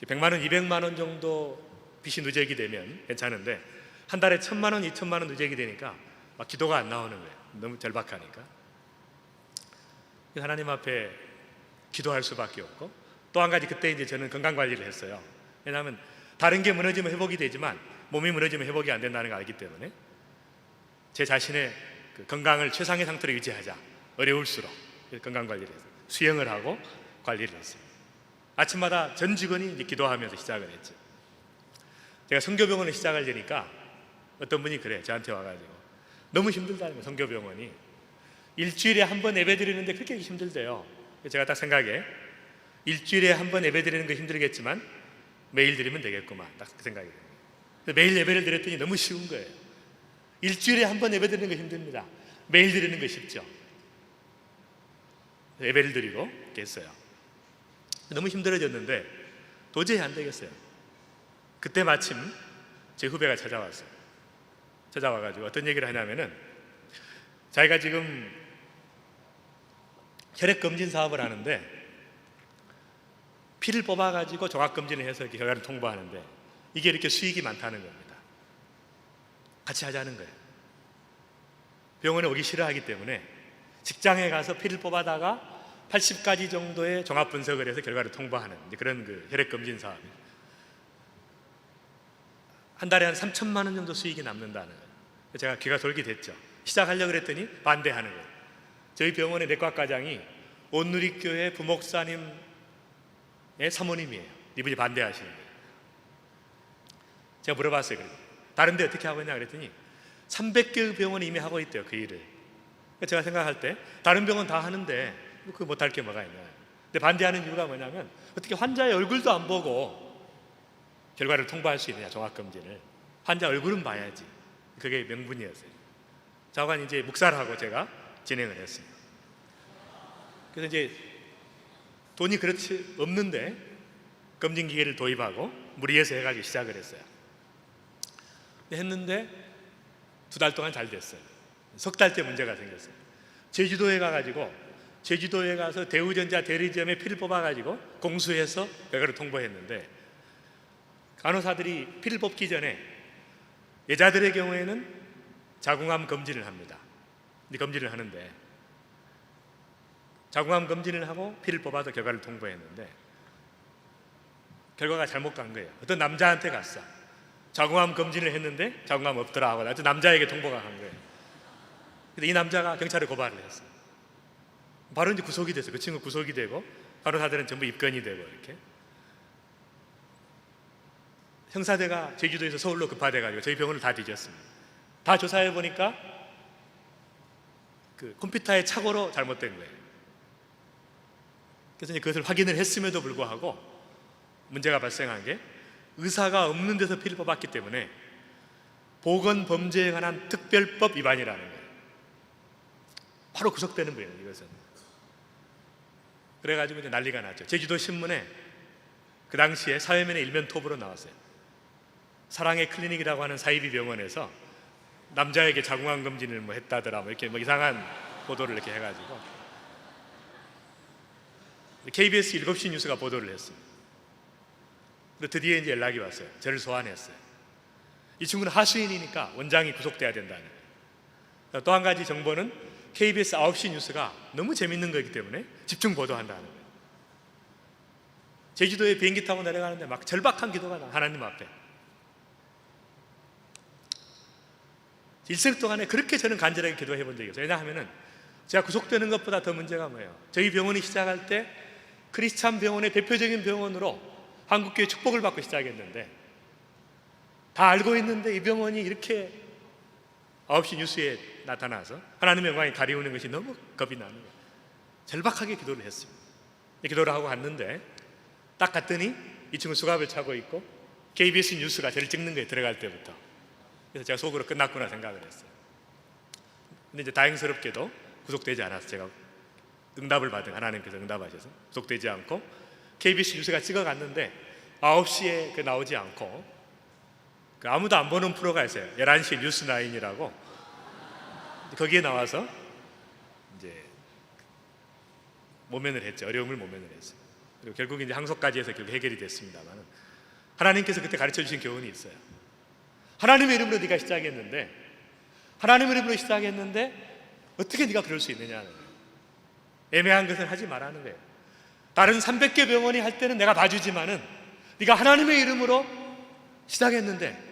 100만 원, 200만 원 정도 빚이 누적이 되면 괜찮은데 한 달에 1,000만 원, 2,000만 원 누적이 되니까 막 기도가 안 나오는 거예요. 너무 절박하니까. 하나님 앞에 기도할 수밖에 없고, 또 한 가지 그때 이제 저는 건강 관리를 했어요. 왜냐하면 다른 게 무너지면 회복이 되지만 몸이 무너지면 회복이 안 된다는 걸 알기 때문에 제 자신의 그 건강을 최상의 상태로 유지하자. 어려울수록 건강 관리를 해서 수영을 하고 관리를 했어요. 아침마다 전 직원이 이제 기도하면서 시작을 했죠. 제가 성교병원을 시작하려니까 어떤 분이 그래 저한테 와가지고 너무 힘들다는 거예요. 성교병원이 일주일에 한 번 예배 드리는데 그렇게 힘들대요. 제가 딱 생각에 일주일에 한 번 예배 드리는 거 힘들겠지만 매일 드리면 되겠구만, 딱 그 생각이 들어요. 매일 예배를 드렸더니 너무 쉬운 거예요. 일주일에 한 번 예배 드리는 거 힘듭니다. 매일 드리는 거 쉽죠. 예배를 드리고 이렇게 했어요. 너무 힘들어졌는데 도저히 안 되겠어요. 그때 마침 제 후배가 찾아왔어요. 찾아와가지고 어떤 얘기를 하냐면은 자기가 지금 혈액검진 사업을 하는데 피를 뽑아가지고 종합검진을 해서 이렇게 결과를 통보하는데 이게 이렇게 수익이 많다는 겁니다. 같이 하자는 거예요. 병원에 오기 싫어하기 때문에 직장에 가서 피를 뽑아다가 80가지 정도의 종합 분석을 해서 결과를 통보하는 그런 그 혈액검진 사업이에요. 한 달에 한 3천만 원 정도 수익이 남는다는 거예요. 제가 귀가 솔깃했죠. 시작하려고 그랬더니 반대하는 거예요. 저희 병원의 내과과장이 온누리교회 부목사님의 사모님이에요. 이분이 반대하시는 거예요. 제가 물어봤어요. 그래서 다른 데 어떻게 하고 있냐 그랬더니 300개의 병원이 이미 하고 있대요. 그 일을. 제가 생각할 때 다른 병원 다 하는데 그 못할 게 뭐가 있냐. 근데 반대하는 이유가 뭐냐면 어떻게 환자의 얼굴도 안 보고 결과를 통보할 수 있느냐, 종합검진을. 환자 얼굴은 봐야지. 그게 명분이었어요. 자관 이제 묵살하고 제가 진행을 했습니다. 그래서 이제 돈이 그렇지 없는데 검진 기계를 도입하고 무리해서 해가지고 시작을 했어요. 했는데 2달 동안 잘 됐어요. 석 달째 문제가 생겼어요. 제주도에 가서 대우전자 대리점에 피를 뽑아가지고 공수해서 결과를 통보했는데 간호사들이 피를 뽑기 전에 여자들의 경우에는 자궁암 검진을 합니다. 검진을 하는데 자궁암 검진을 하고 피를 뽑아서 결과를 통보했는데 결과가 잘못 간 거예요. 어떤 남자한테 갔어. 자궁암 검진을 했는데 자궁암 없더라 하고 어떤 남자에게 통보가 간 거예요. 근데 이 남자가 경찰에 고발을 했어요. 바로 이제 구속이 됐어요. 그 친구 구속이 되고 간호사들은 전부 입건이 되고 이렇게. 형사대가 제주도에서 서울로 급파돼가지고 저희 병원을 다 뒤졌습니다. 다 조사해 보니까 그 컴퓨터의 착오로 잘못된 거예요. 그래서 이제 그것을 확인을 했음에도 불구하고 문제가 발생한 게 의사가 없는 데서 피를 뽑았기 때문에 보건범죄에 관한 특별법 위반이라는 거예요. 바로 구속되는 거예요, 이것은. 그래가지고 이제 난리가 났죠. 제주도 신문에 그 당시에 사회면에 일면 톱으로 나왔어요. 사랑의 클리닉이라고 하는 사이비 병원에서 남자에게 자궁암 검진을 뭐 했다더라, 뭐 이렇게 뭐 이상한 보도를 이렇게 해가지고 KBS 7시 뉴스가 보도를 했습니다. 그리고 드디어 이제 연락이 왔어요. 저를 소환했어요. 이 친구는 하수인이니까 원장이 구속돼야 된다는 거예요. 또 한 가지 정보는 KBS 9시 뉴스가 너무 재밌는 거기 때문에 집중 보도한다는 거예요. 제주도에 비행기 타고 내려가는데 막 절박한 기도가 나, 하나님 앞에. 일생 동안에 그렇게 저는 간절하게 기도해 본 적이 없어요. 왜냐하면 제가 구속되는 것보다 더 문제가 뭐예요? 저희 병원이 시작할 때 크리스찬 병원의 대표적인 병원으로 한국교회 축복을 받고 시작했는데 다 알고 있는데 이 병원이 이렇게 9시 뉴스에 나타나서 하나님의 영광이 가리우는 것이 너무 겁이 나는 거예요. 절박하게 기도를 했습니다. 기도를 하고 갔는데 딱 갔더니 이 친구 수갑을 차고 있고 KBS 뉴스가 저를 찍는 거예요. 들어갈 때부터. 그래서 제가 속으로 끝났구나 생각을 했어요. 근데 이제 다행스럽게도 구속되지 않아서 제가 응답을 받은 하나님께서 응답하셔서 구속되지 않고 KBS 뉴스가 찍어갔는데 9시에 나오지 않고 그 아무도 안 보는 프로가 있어요. 11시 뉴스9이라고. 거기에 나와서 이제 모면을 했죠. 어려움을 모면을 했어요. 그리고 결국 이제 항소까지 해서 결국 해결이 됐습니다만, 하나님께서 그때 가르쳐 주신 교훈이 있어요. 하나님의 이름으로 네가 시작했는데, 하나님의 이름으로 시작했는데 어떻게 네가 그럴 수 있느냐는 거예요. 애매한 것을 하지 말라는 거예요. 다른 300개 병원이 할 때는 내가 봐주지만은 네가 하나님의 이름으로 시작했는데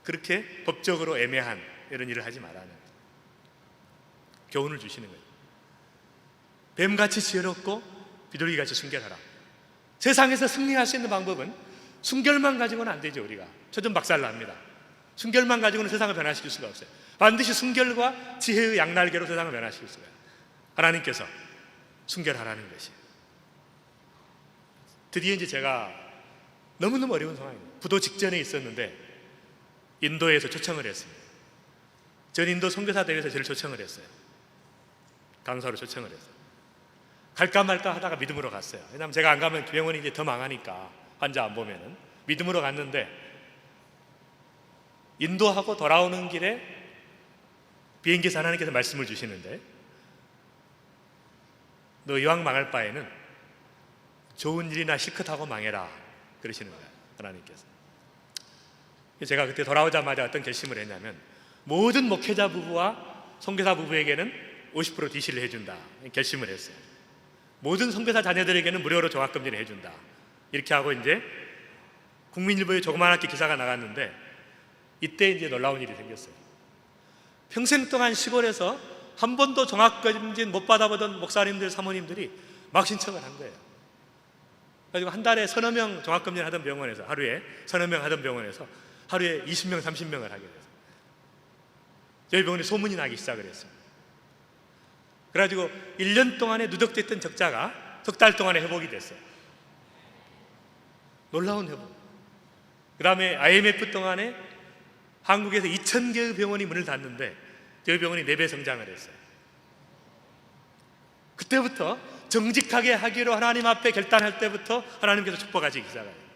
그렇게 법적으로 애매한 이런 일을 하지 말라는 교훈을 주시는 거예요. 뱀같이 지혜롭고 비둘기같이 순결하라. 세상에서 승리할 수 있는 방법은 순결만 가지고는 안 되죠. 우리가 초전 박살납니다. 순결만 가지고는 세상을 변화시킬 수가 없어요. 반드시 순결과 지혜의 양날개로 세상을 변화시킬 수가 있어요. 하나님께서 순결하라는 것이에요. 드디어 이제 제가 너무너무 어려운 상황입니다. 부도 직전에 있었는데 인도에서 초청을 했습니다. 전 인도 선교사 대회에서 저를 초청을 했어요. 강사로 초청을 했어요. 갈까 말까 하다가 믿음으로 갔어요. 왜냐하면 제가 안 가면 병원이 이제 더 망하니까, 환자 안 보면은. 믿음으로 갔는데 인도하고 돌아오는 길에 비행기에서 하나님께서 말씀을 주시는데, 너 이왕 망할 바에는 좋은 일이나 실컷 하고 망해라 그러시는 거예요. 하나님께서. 제가 그때 돌아오자마자 어떤 결심을 했냐면, 모든 목회자 부부와 선교사 부부에게는 50% DC를 해준다 결심을 했어요. 모든 선교사 자녀들에게는 무료로 종합검진을 해준다. 이렇게 하고 이제 국민일보에 조그맣게 기사가 나갔는데, 이때 이제 놀라운 일이 생겼어요. 평생 동안 시골에서 한 번도 종합검진 못 받아보던 목사님들, 사모님들이 막 신청을 한 거예요. 그래서 한 달에 서너 명 종합검진 하던 병원에서, 하루에 서너 명 하던 병원에서 하루에 20명, 30명을 하게 됐어요. 저희 병원에 소문이 나기 시작을 했습니다. 그래가지고 1년 동안에 누적됐던 적자가 석 달 동안에 회복이 됐어요. 놀라운 회복. 그 다음에 IMF 동안에 한국에서 2,000개의 병원이 문을 닫는데 저희 병원이 4배 성장을 했어요. 그때부터 정직하게 하기로 하나님 앞에 결단할 때부터 하나님께서 축복하시기 시작해요.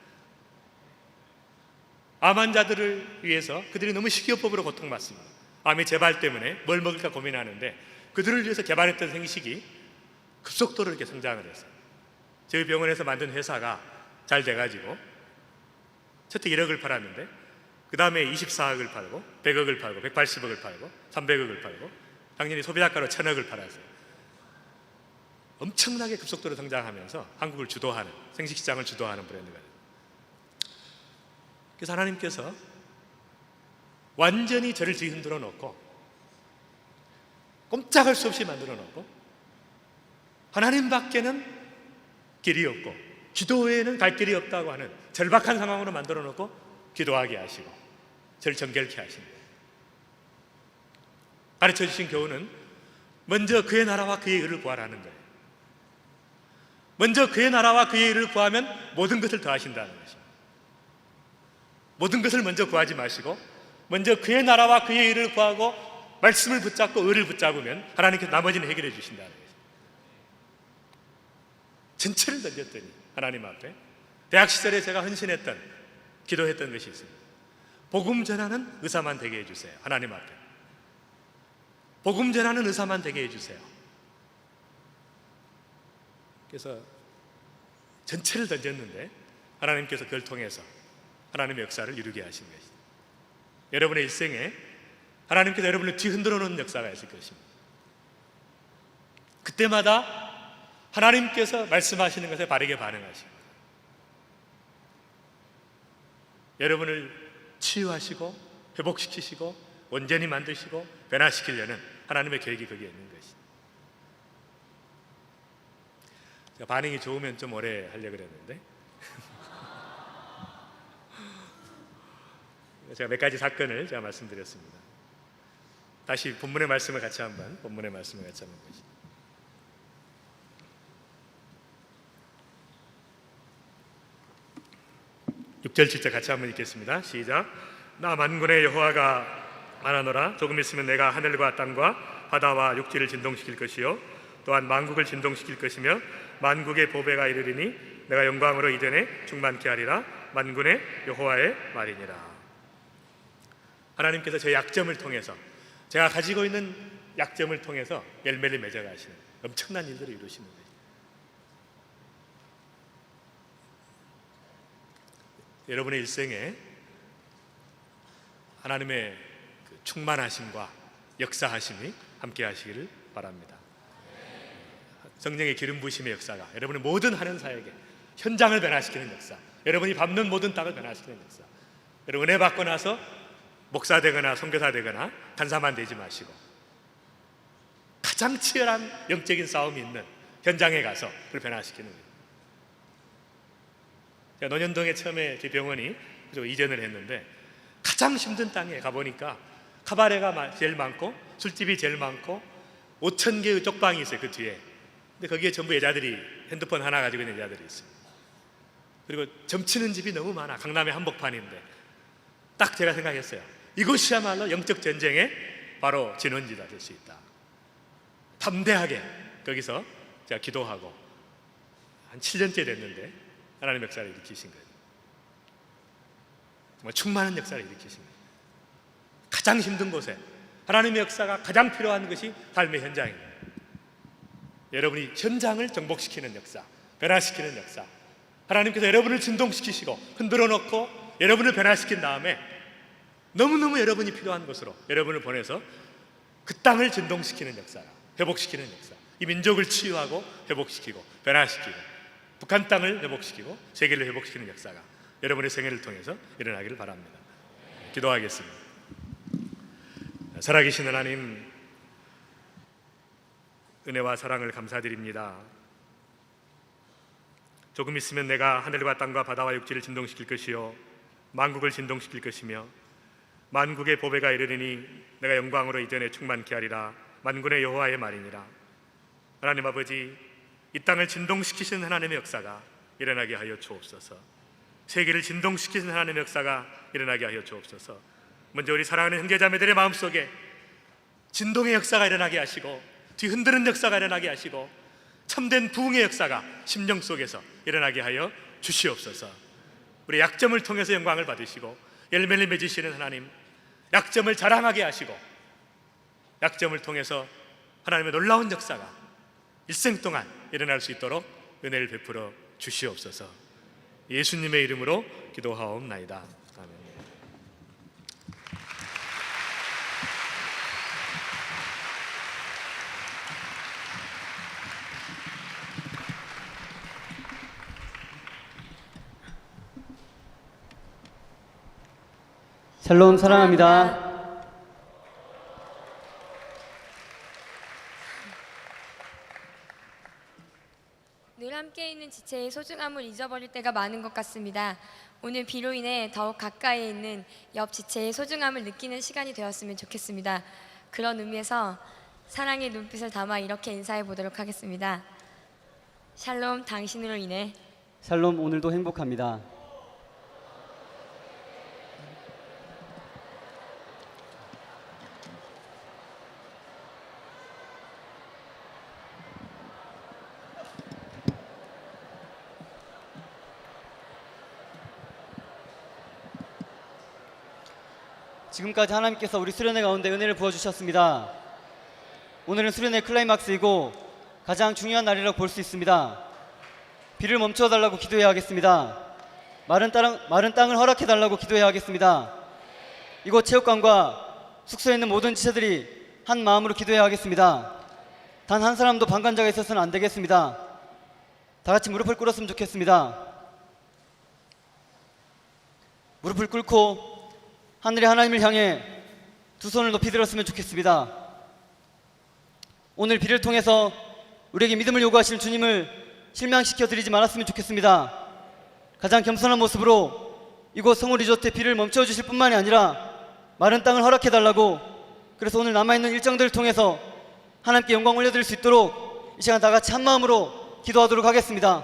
암 환자들을 위해서, 그들이 너무 식이요법으로 고통받습니다. 암의 재발 때문에 뭘 먹을까 고민하는데 그들을 위해서 개발했던 생식이 급속도로 이렇게 성장을 했어요. 저희 병원에서 만든 회사가 잘 돼가지고 첫해 1억을 팔았는데 그 다음에 24억을 팔고 100억을 팔고 180억을 팔고 300억을 팔고 작년에 소비자가로 1000억을 팔았어요. 엄청나게 급속도로 성장하면서 한국을 주도하는, 생식시장을 주도하는 브랜드가 돼요. 그래서 하나님께서 완전히 저를 뒤흔들어 놓고 꼼짝할 수 없이 만들어 놓고 하나님 밖에는 길이 없고 기도 외에는 갈 길이 없다고 하는 절박한 상황으로 만들어 놓고 기도하게 하시고 저를 정결케 하십니다. 가르쳐 주신 교훈은 먼저 그의 나라와 그의 의를 구하라는 거예요. 먼저 그의 나라와 그의 의를 구하면 모든 것을 더하신다는 것입니다. 모든 것을 먼저 구하지 마시고 먼저 그의 나라와 그의 의를 구하고 말씀을 붙잡고 의를 붙잡으면 하나님께서 나머지는 해결해 주신다는 것입니다. 전체를 던졌더니 하나님 앞에 대학 시절에 제가 헌신했던, 기도했던 것이 있습니다. 복음 전하는 의사만 되게 해주세요. 하나님 앞에 복음 전하는 의사만 되게 해주세요. 그래서 전체를 던졌는데 하나님께서 그걸 통해서 하나님의 역사를 이루게 하신 것입니다. 여러분의 일생에 하나님께서 여러분을 뒤흔들어 놓는 역사가 있을 것입니다. 그때마다 하나님께서 말씀하시는 것에 바르게 반응하시고 여러분을 치유하시고 회복시키시고 온전히 만드시고 변화시키려는 하나님의 계획이 거기에 있는 것입니다. 제가 반응이 좋으면 좀 오래 하려고 그랬는데 제가 몇 가지 사건을 제가 말씀드렸습니다. 다시 본문의 말씀을 같이 한번 보겠습니다. 6절 7절 같이 한번 읽겠습니다. 시작. 나 만군의 여호와가 말하노라. 조금 있으면 내가 하늘과 땅과 바다와 육지를 진동시킬 것이요 또한 만국을 진동시킬 것이며 만국의 보배가 이르리니 내가 영광으로 이전에 충만케 하리라. 만군의 여호와의 말이니라. 하나님께서 제 약점을 통해서, 제가 가지고 있는 약점을 통해서 열매를 맺어가시는 엄청난 일들을 이루시는 거예요. 여러분의 일생에 하나님의 그 충만하심과 역사하심이 함께 하시기를 바랍니다. 성령의 기름 부으심의 역사가 여러분의 모든 하는 사역에 현장을 변화시키는 역사, 여러분이 밟는 모든 땅을 변화시키는 역사. 여러분 은혜 받고 나서 목사 되거나 선교사 되거나 간사만 되지 마시고 가장 치열한 영적인 싸움이 있는 현장에 가서 그걸 변화시키는 거예요. 제가 논현동에 처음에 제 병원이 이전을 했는데 가장 힘든 땅에 가보니까 카바레가 제일 많고 술집이 제일 많고 5,000개의 쪽방이 있어요. 그 뒤에. 근데 거기에 전부 여자들이 핸드폰 하나 가지고 있는 여자들이 있어요. 그리고 점치는 집이 너무 많아. 강남의 한복판인데 딱 제가 생각했어요. 이곳이야말로 영적 전쟁의 바로 진원지가 될 수 있다. 담대하게 거기서 제가 기도하고 한 7년째 됐는데 하나님의 역사를 일으키신 거예요. 정말 충만한 역사를 일으키신 거예요. 가장 힘든 곳에 하나님의 역사가 가장 필요한 것이 삶의 현장입니다. 여러분이 현장을 정복시키는 역사, 변화시키는 역사, 하나님께서 여러분을 진동시키시고 흔들어 놓고 여러분을 변화시킨 다음에 너무너무 여러분이 필요한 곳으로 여러분을 보내서 그 땅을 진동시키는 역사라, 회복시키는 역사, 이 민족을 치유하고 회복시키고 변화시키고 북한 땅을 회복시키고 세계를 회복시키는 역사가 여러분의 생애를 통해서 일어나기를 바랍니다. 기도하겠습니다. 살아계신 하나님, 은혜와 사랑을 감사드립니다. 조금 있으면 내가 하늘과 땅과 바다와 육지를 진동시킬 것이요 만국을 진동시킬 것이며 만국의 보배가 이르리니 내가 영광으로 이전에 충만케 하리라. 만군의 여호와의 말이니라. 하나님 아버지, 이 땅을 진동시키시는 하나님의 역사가 일어나게 하여 주옵소서. 세계를 진동시키는 하나님의 역사가 일어나게 하여 주옵소서. 먼저 우리 사랑하는 형제자매들의 마음속에 진동의 역사가 일어나게 하시고 뒤흔드는 역사가 일어나게 하시고 참된 부흥의 역사가 심령 속에서 일어나게 하여 주시옵소서. 우리 약점을 통해서 영광을 받으시고 열매를 맺으시는 하나님, 약점을 자랑하게 하시고 약점을 통해서 하나님의 놀라운 역사가 일생 동안 일어날 수 있도록 은혜를 베풀어 주시옵소서. 예수님의 이름으로 기도하옵나이다. 아멘. 샬롬, 사랑합니다. 늘 함께 있는 지체의 소중함을 잊어버릴 때가 많은 것 같습니다. 오늘 비로 인해 더욱 가까이 있는 옆 지체의 소중함을 느끼는 시간이 되었으면 좋겠습니다. 그런 의미에서 사랑의 눈빛을 담아 이렇게 인사해 보도록 하겠습니다. 샬롬, 당신으로 인해. 샬롬, 오늘도 행복합니다. 지금까지 하나님께서 우리 수련회 가운데 은혜를 부어주셨습니다. 오늘은 수련회 클라이막스이고 가장 중요한 날이라고 볼 수 있습니다. 비를 멈춰달라고 기도해야 하겠습니다. 마른 땅을 허락해달라고 기도해야 하겠습니다. 이곳 체육관과 숙소에 있는 모든 지체들이 한 마음으로 기도해야 하겠습니다. 단 한 사람도 방관자가 있어서는 안 되겠습니다. 다 같이 무릎을 꿇었으면 좋겠습니다. 무릎을 꿇고 하늘의 하나님을 향해 두 손을 높이 들었으면 좋겠습니다. 오늘 비를 통해서 우리에게 믿음을 요구하시는 주님을 실망시켜 드리지 말았으면 좋겠습니다. 가장 겸손한 모습으로 이곳 성우 리조트의 비를 멈춰 주실 뿐만이 아니라 마른 땅을 허락해 달라고, 그래서 오늘 남아있는 일정들을 통해서 하나님께 영광 올려드릴 수 있도록 이 시간 다 같이 한 마음으로 기도하도록 하겠습니다.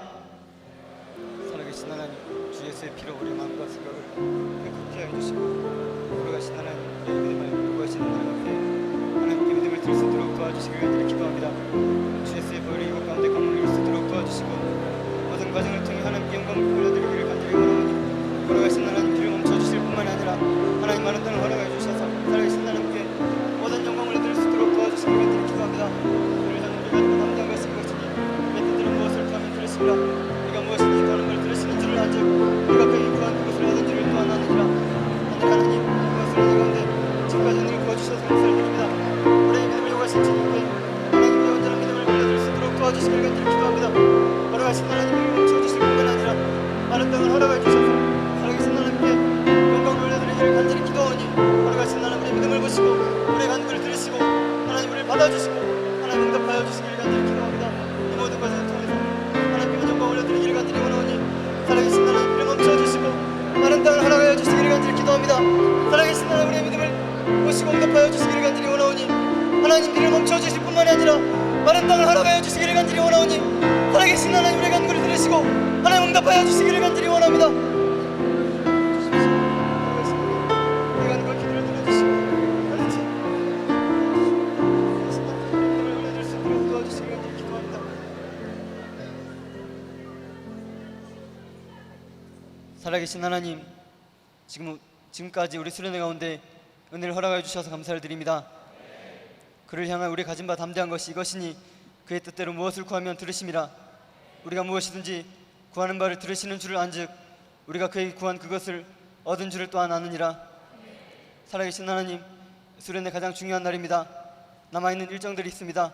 살아계신 하나님, 주 예수의 피로 우리 마음과 생각을 깨끗게 하여 주시고 돌아가신 하나님, 우리의 믿음을 요구하시는 하나님 앞에 하나님께 믿음을 드릴 수 있도록 도와주시길 간절히 기도합니다. 주 예수의 보혈의 이곳 가운데 강물을 수 있도록 도와주시고 모든 과정을 통해 하나님께 영광을 돌려드리기를 간절히 원하오니 걸어가신 하나님 길을 멈춰주실 뿐만이 아니라 하나님 많은 땅을 허락하여 주셔서 살아계신 하나님께 모든 영광을 얻을 수 있도록 도와주시길 간절히 기도합니다. 그를 향해 우리가 담대한 것이 이것이니 내 뜻대로 무엇을 구하면 들으시리라. 우리가 무엇이든지 구하는 걸 들으시는 줄을 안즉 우리가 그에게 구한 그것을 얻은 줄을 또한 아느니라. 하나님 그것을 내 가운데 지금까지 은혜를 부어주셔서 감사드립니다. 우리의 믿음을 요구하신 주님께 하나님께 온전한 믿음을 걸려들 수 있도록 도와주시길 간절히 기도합니다. 걸어가신 하나님을 멈춰주실 뿐만 아니라 많은 땅을 허락해 주셔서 살아계신 하나님께 영광을 올려드리기를 간절히 기도하오니 걸어가신 하나님 우리의 믿음을 보시고 우리의 간구를 들으시고 하나님 우리를 받아주시고 하나님 응답하여 주시기를 간절히 기도합니다. 이 모든 과정을 통해서 하나님께 영광을 올려드리기를 간절히 원하오니 살아계신 하나님 우리를 멈춰주시고 많은 땅을 허락하여 주시기를 간절히 기도합니다. 살아계신 하나님 우리의 믿음을 보시고 응답하여 주시기를 간절히 원하오니 하나님 길을 멈춰주실 뿐만이 아니라 많은 땅을 허락하여 주시기를 간절히 원하오니 살아계신 하나님 우리의 간구를 들으시고 하나님 응답하여 주시기를 간절히 원합니다. 우리의 간구와 기도를 들어주시고 하나님 믿음을 올려줄 수 있도록 도와주시기를 간절히 기도합니다. 살아계신 하나님 지금까지 우리 수련회 가운데 은혜를 허락하여 주셔서 감사를 드립니다. 그를 향한 우리 가진 바 담대한 것이 이것이니 그의 뜻대로 무엇을 구하면 들으심이라. 우리가 무엇이든지 구하는 바를 들으시는 줄을 안즉 우리가 그에게 구한 그것을 얻은 줄을 또한 아느니라. 살아계신 하나님 수련회 가장 중요한 날입니다. 남아있는 일정들이 있습니다.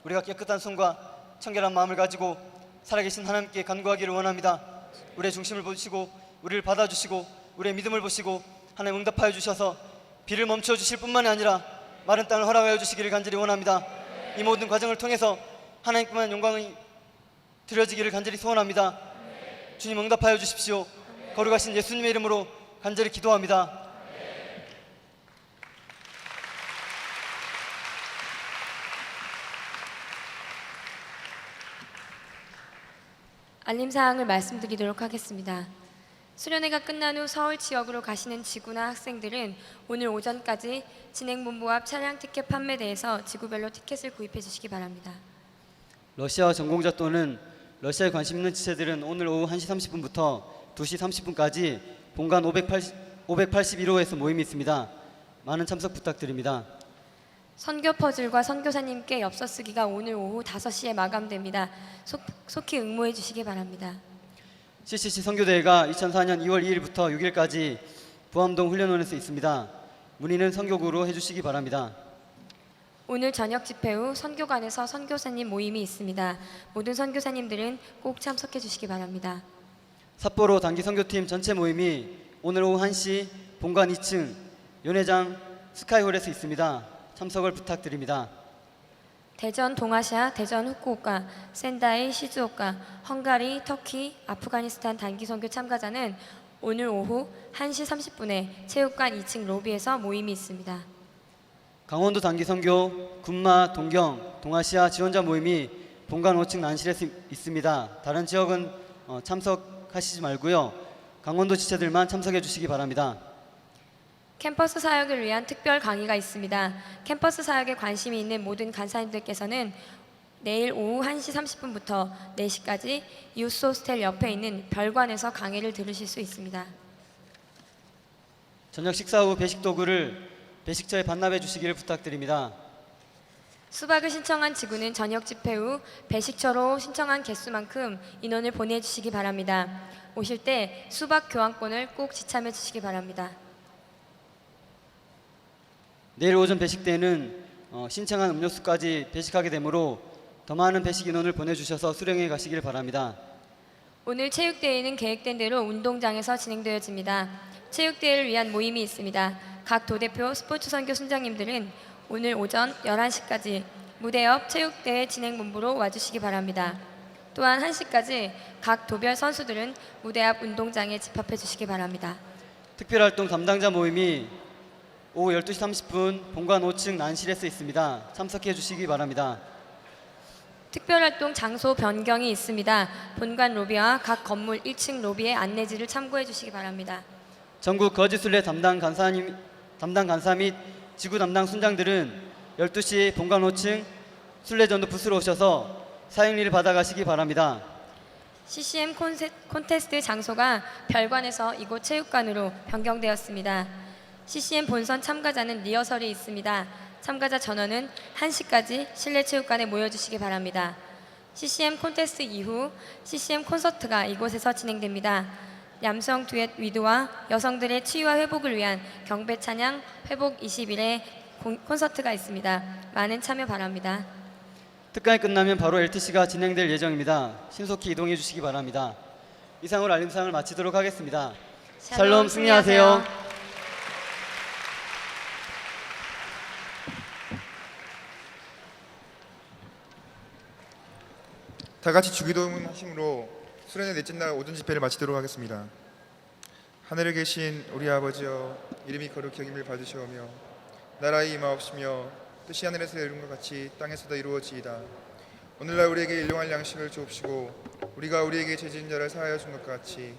우리가 깨끗한 손과 청결한 마음을 가지고 살아계신 하나님께 간구하기를 원합니다. 우리의 중심을 보시고 우리를 받아주시고 우리의 믿음을 보시고 하나님 응답하여 주셔서 비를 멈춰주실 뿐만이 아니라 마른 땅을 허락하여 주시기를 간절히 원합니다. 이 모든 과정을 통해서 하나님께만 영광이 드려지기를 간절히 소원합니다. 주님 응답하여 주십시오. 거룩하신 예수님의 이름으로 간절히 기도합니다. 알림사항을 말씀드리도록 하겠습니다. 수련회가 끝난 후 서울 지역으로 가시는 지구나 학생들은 오늘 오전까지 진행본부 앞 차량 티켓 판매대에서 지구별로 티켓을 구입해 주시기 바랍니다. 러시아 전공자 또는 러시아에 관심 있는 지체들은 오늘 오후 1시 30분부터 2시 30분까지 본관 581호에서 모임이 있습니다. 많은 참석 부탁드립니다. 선교 퍼즐과 선교사님께 엽서 쓰기가 오늘 오후 5시에 마감됩니다. 속히 응모해 주시기 바랍니다. CCC 선교대회가 2004년 2월 2일부터 6일까지 부암동 훈련원에서 있습니다. 문의는 선교구로 해주시기 바랍니다. 오늘 저녁 집회 후 선교관에서 선교사님 모임이 있습니다. 모든 선교사님들은 꼭 참석해 주시기 바랍니다. 삿포로 단기 선교팀 전체 모임이 오늘 오후 1시 본관 2층 연회장 스카이홀에서 있습니다. 참석을 부탁드립니다. 대전 동아시아, 대전 후쿠오카, 센다이, 시즈오카, 헝가리, 터키, 아프가니스탄 단기 선교 참가자는 오늘 오후 1시 30분에 체육관 2층 로비에서 모임이 있습니다. 강원도 단기 선교, 군마, 동경, 동아시아 지원자 모임이 본관 5층 난실에서 있습니다. 다른 지역은 참석하시지 말고요. 강원도 지체들만 참석해 주시기 바랍니다. 캠퍼스 사역을 위한 특별 강의가 있습니다. 캠퍼스 사역에 관심이 있는 모든 간사님들께서는 내일 오후 1시 30분부터 4시까지 유스 호스텔 옆에 있는 별관에서 강의를 들으실 수 있습니다. 저녁 식사 후 배식 도구를 배식처에 반납해 주시기를 부탁드립니다. 수박을 신청한 지구는 저녁 집회 후 배식처로 신청한 개수만큼 인원을 보내주시기 바랍니다. 오실 때 수박 교환권을 꼭 지참해 주시기 바랍니다. 내일 오전 배식 때는 신청한 음료수까지 배식하게 되므로 더 많은 배식 인원을 보내주셔서 수령해 가시길 바랍니다. 오늘 체육대회는 계획된 대로 운동장에서 진행되어집니다. 체육대회를 위한 모임이 있습니다. 각 도대표 스포츠 선교 순장님들은 오늘 오전 11시까지 무대 옆 체육대회 진행본부로 와주시기 바랍니다. 또한 1시까지 각 도별 선수들은 무대 앞 운동장에 집합해 주시기 바랍니다. 특별활동 담당자 모임이 오후 12시 30분 본관 5층 난실에서 있습니다. 참석해 주시기 바랍니다. 특별활동 장소 변경이 있습니다. 본관 로비와 각 건물 1층 로비의 안내지를 참고해 주시기 바랍니다. 전국 거지순례 담당 간사 및 지구 담당 순장들은 12시 본관 5층 순례전도 부스로 오셔서 사행리를 받아가시기 바랍니다. CCM 콘테스트 장소가 별관에서 이곳 체육관으로 변경되었습니다. CCM 본선 참가자는 리허설이 있습니다. 참가자 전원은 1시까지 실내 체육관에 모여주시기 바랍니다. CCM 콘테스트 이후 CCM 콘서트가 이곳에서 진행됩니다. 남성 듀엣 위드와 여성들의 치유와 회복을 위한 경배 찬양 회복 20일의 콘서트가 있습니다. 많은 참여 바랍니다. 특강이 끝나면 바로 LTC가 진행될 예정입니다. 신속히 이동해 주시기 바랍니다. 이상으로 알림사항을 마치도록 하겠습니다. 샬롬 승리하세요. 다 같이 주기도문 하심으로 수련회 넷째 날 오전 집회를 마치도록 하겠습니다. 하늘에 계신 우리 아버지여, 이름이 거룩히 여김을 받으시오며 나라의 임하옵시며 뜻이 하늘에서 이룬 것 같이 땅에서도 이루어지이다. 오늘날 우리에게 일용할 양식을 주옵시고 우리가 우리에게 죄진 자를 사하여 준 것 같이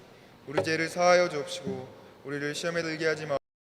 우리 죄를 사하여 주옵시고 우리를 시험에 들게 하지 마